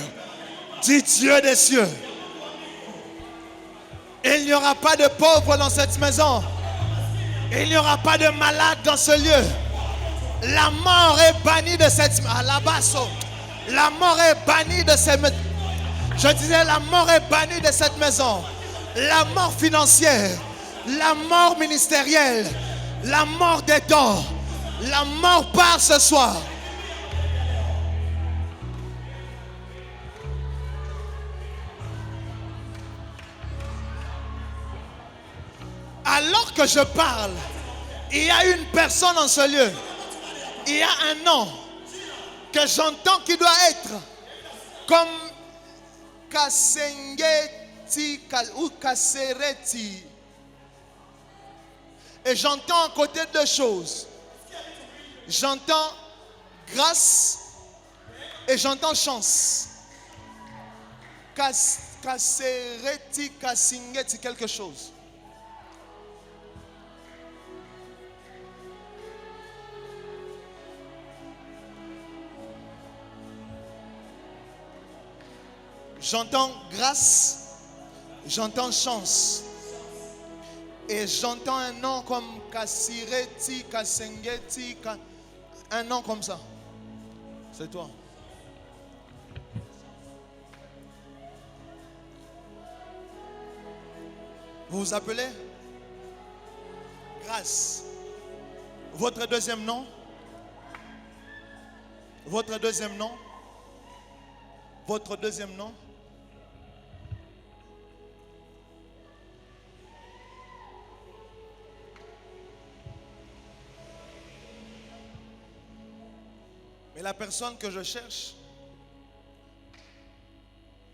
[SPEAKER 1] du Dieu des cieux. Il n'y aura pas de pauvres dans cette maison. Il n'y aura pas de malades dans ce lieu. La mort est bannie de cette maison. La mort est bannie de cette maison. Je disais, la mort est bannie de cette maison. La mort financière, la mort ministérielle, la mort des dons, la mort part ce soir. Alors que je parle, il y a une personne en ce lieu. Il y a un nom que j'entends qui doit être comme Kasengeti ou Kasereti. Et j'entends à côté deux choses. J'entends grâce et j'entends chance. Kasereti, Kasingeti, quelque chose. J'entends grâce, j'entends chance. Et j'entends un nom comme Kasireti, Kasengeti, un nom comme ça. C'est toi. Vous vous appelez Grâce. Votre deuxième nom? Votre deuxième nom? Votre deuxième nom? Mais la personne que je cherche,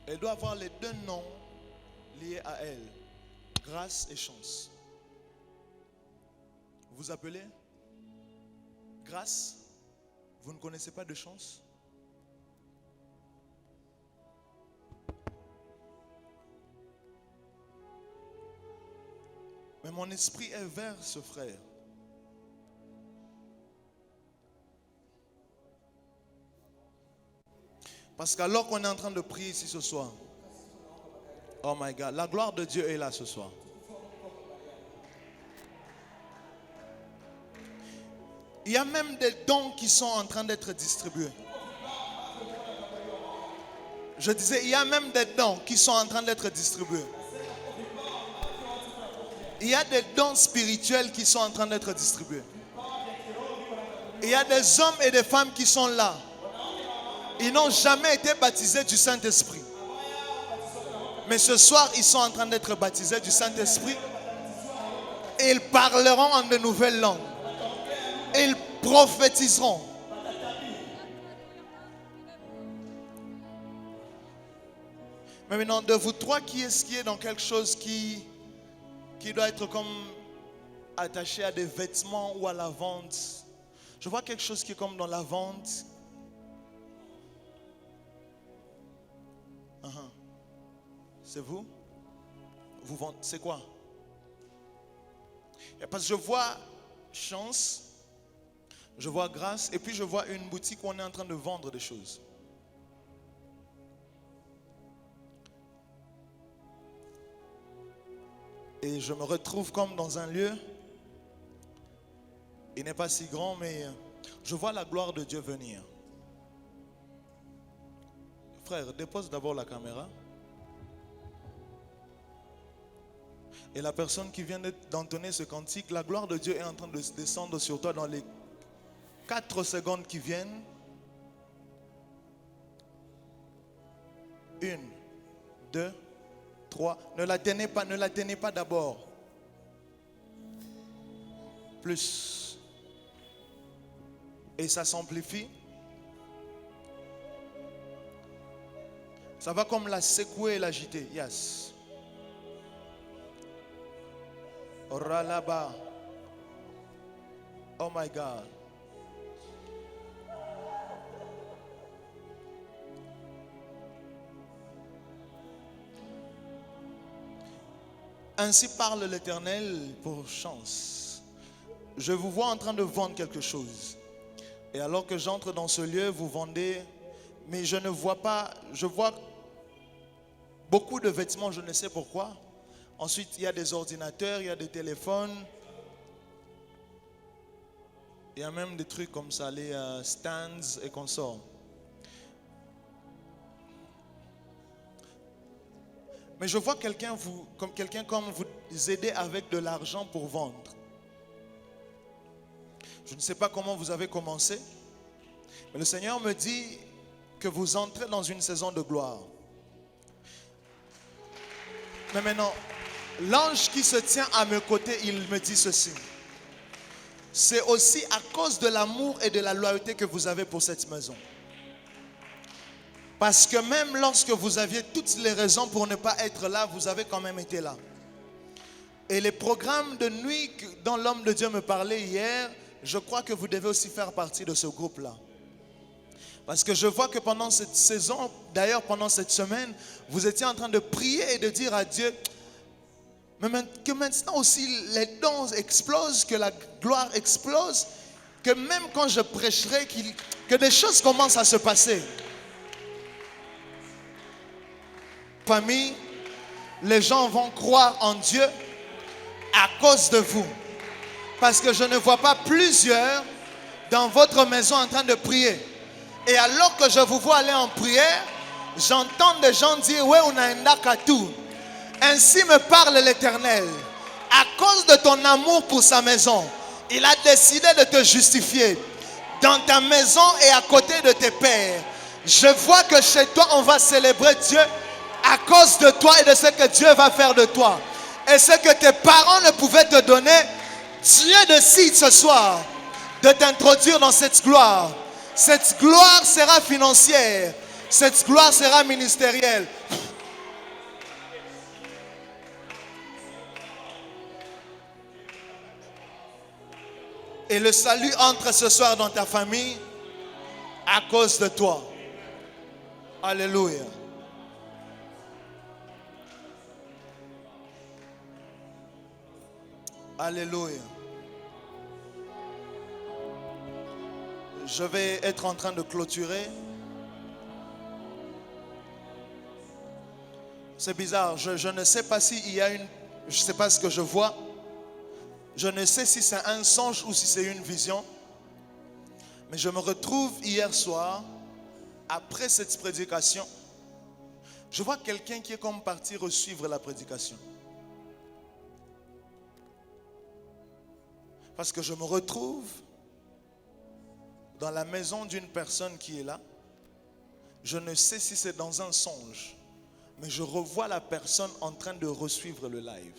[SPEAKER 1] elle doit avoir les deux noms liés à elle. Grâce et chance. Vous vous appelez Grâce? Vous ne connaissez pas de chance? Mais mon esprit est vers ce frère. Parce qu'alors qu'on est en train de prier ici ce soir, oh my God, la gloire de Dieu est là ce soir. Il y a même des dons qui sont en train d'être distribués. Je disais, il y a même des dons qui sont en train d'être distribués. Il y a des dons spirituels qui sont en train d'être distribués. Il y a des hommes et des femmes qui sont là. Ils n'ont jamais été baptisés du Saint-Esprit. Mais ce soir, ils sont en train d'être baptisés du Saint-Esprit. Et ils parleront en de nouvelles langues. Et ils prophétiseront. Mais maintenant, de vous trois, qui est-ce qui est dans quelque chose qui doit être comme attaché à des vêtements ou à la vente? Je vois quelque chose qui est comme dans la vente. C'est vous? Vous vendez, c'est quoi? Parce que je vois chance, je vois grâce, et puis je vois une boutique où on est en train de vendre des choses. Et je me retrouve comme dans un lieu, il n'est pas si grand, mais je vois la gloire de Dieu venir. Frère, dépose d'abord la caméra. Et la personne qui vient d'entonner ce cantique, la gloire de Dieu est en train de descendre sur toi dans les 4 secondes qui viennent. 1, 2, 3. Ne la tenez pas d'abord. Plus. Et ça s'amplifie. Ça va comme la secouer et l'agiter. Yes. Oralaba. Oh my God. Ainsi parle l'Éternel pour chance. Je vous vois en train de vendre quelque chose. Et alors que j'entre dans ce lieu, vous vendez, mais je ne vois pas, je vois beaucoup de vêtements, je ne sais pourquoi. Ensuite, il y a des ordinateurs, il y a des téléphones. Il y a même des trucs comme ça, les stands et consorts. Mais je vois quelqu'un comme vous aider avec de l'argent pour vendre. Je ne sais pas comment vous avez commencé, mais le Seigneur me dit que vous entrez dans une saison de gloire. Mais maintenant, l'ange qui se tient à mes côtés, il me dit ceci. C'est aussi à cause de l'amour et de la loyauté que vous avez pour cette maison. Parce que même lorsque vous aviez toutes les raisons pour ne pas être là, vous avez quand même été là. Et les programmes de nuit dont l'homme de Dieu me parlait hier, je crois que vous devez aussi faire partie de ce groupe-là. Parce que je vois que pendant cette saison, d'ailleurs pendant cette semaine, vous étiez en train de prier et de dire à Dieu, mais que maintenant aussi les dons explosent, que la gloire explose, que même quand je prêcherai, que des choses commencent à se passer. Famille, les gens vont croire en Dieu à cause de vous. Parce que je ne vois pas plusieurs dans votre maison en train de prier. Et alors que je vous vois aller en prière, j'entends des gens dire, ouais, on a un dakatou. Ainsi me parle l'Éternel. À cause de ton amour pour sa maison, il a décidé de te justifier dans ta maison et à côté de tes pères. Je vois que chez toi, on va célébrer Dieu à cause de toi et de ce que Dieu va faire de toi. Et ce que tes parents ne pouvaient te donner, Dieu décide ce soir de t'introduire dans cette gloire. Cette gloire sera financière. Cette gloire sera ministérielle. Et le salut entre ce soir dans ta famille à cause de toi. Alléluia. Alléluia. Je vais être en train de clôturer. C'est bizarre. Je ne sais pas s'il y a une... Je ne sais pas ce que je vois. Je ne sais si c'est un songe ou si c'est une vision. Mais je me retrouve hier soir, après cette prédication. Je vois quelqu'un qui est comme parti suivre la prédication. Parce que je me retrouve dans la maison d'une personne qui est là. Je ne sais si c'est dans un songe, mais je revois la personne en train de suivre le live.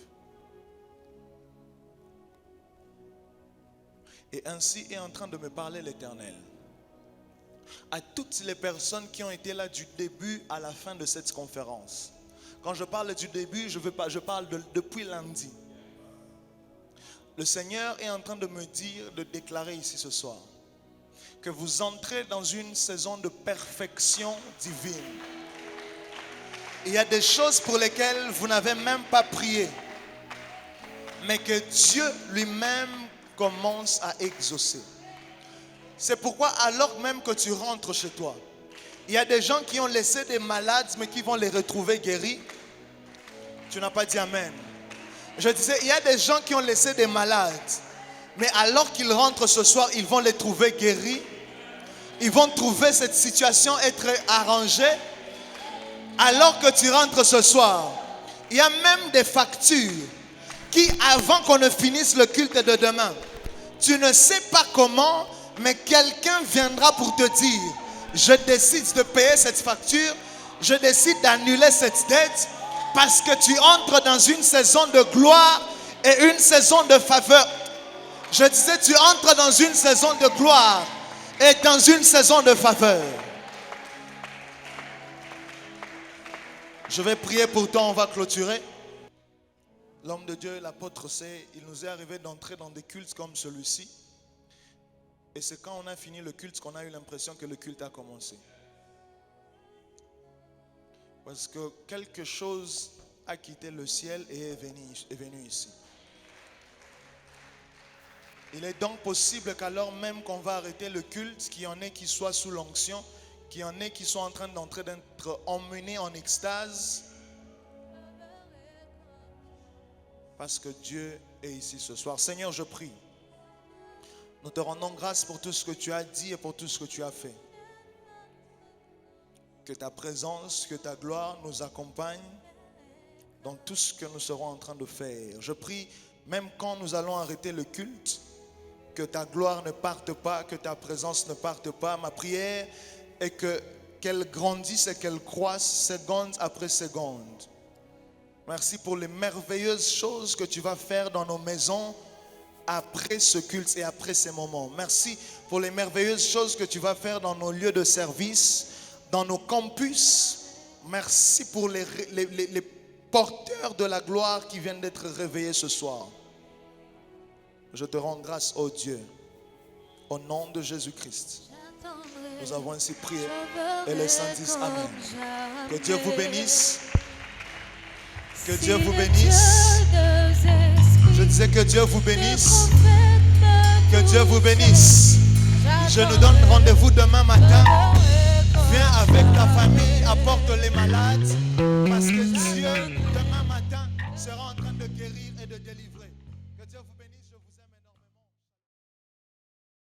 [SPEAKER 1] Et ainsi est en train de me parler l'Éternel. À toutes les personnes qui ont été là du début à la fin de cette conférence. Quand je parle du début, je parle depuis lundi. Le Seigneur est en train de me dire, de déclarer ici ce soir, que vous entrez dans une saison de perfection divine. Il y a des choses pour lesquelles vous n'avez même pas prié, mais que Dieu lui-même commence à exaucer. C'est pourquoi alors même que tu rentres chez toi, il y a des gens qui ont laissé des malades, mais qui vont les retrouver guéris. Tu n'as pas dit amen. Je disais, il y a des gens qui ont laissé des malades, mais alors qu'ils rentrent ce soir, ils vont les trouver guéris. Ils vont trouver cette situation être arrangée. Alors que tu rentres ce soir, il y a même des factures qui, avant qu'on ne finisse le culte de demain, tu ne sais pas comment, mais quelqu'un viendra pour te dire, je décide de payer cette facture, je décide d'annuler cette dette, parce que tu entres dans une saison de gloire et une saison de faveur. Je disais, tu entres dans une saison de gloire et dans une saison de faveur. Je vais prier pour toi, on va clôturer. L'homme de Dieu, l'apôtre, il nous est arrivé d'entrer dans des cultes comme celui-ci. Et c'est quand on a fini le culte qu'on a eu l'impression que le culte a commencé. Parce que quelque chose a quitté le ciel et est venu ici. Il est donc possible qu'alors même qu'on va arrêter le culte, qu'il y en ait qui soient sous l'onction, qu'il y en ait qui sont en train d'être emmenés en extase. Parce que Dieu est ici ce soir. Seigneur, je prie. Nous te rendons grâce pour tout ce que tu as dit et pour tout ce que tu as fait. Que ta présence, que ta gloire nous accompagne dans tout ce que nous serons en train de faire. Je prie, même quand nous allons arrêter le culte, que ta gloire ne parte pas, que ta présence ne parte pas. Ma prière est qu'elle grandisse et qu'elle croisse seconde après seconde. Merci pour les merveilleuses choses que tu vas faire dans nos maisons après ce culte et après ces moments. Merci pour les merveilleuses choses que tu vas faire dans nos lieux de service, dans nos campus. Merci pour les porteurs de la gloire qui viennent d'être réveillés ce soir. Je te rends grâce, ô Dieu, au nom de Jésus-Christ. Nous avons ainsi prié et les saints disent amen. Que Dieu vous bénisse. Que Dieu vous bénisse. Je disais que Dieu vous bénisse. Que Dieu vous bénisse. Je nous donne rendez-vous demain matin. Viens avec ta famille, apporte les malades. Parce que Dieu, demain matin, sera en train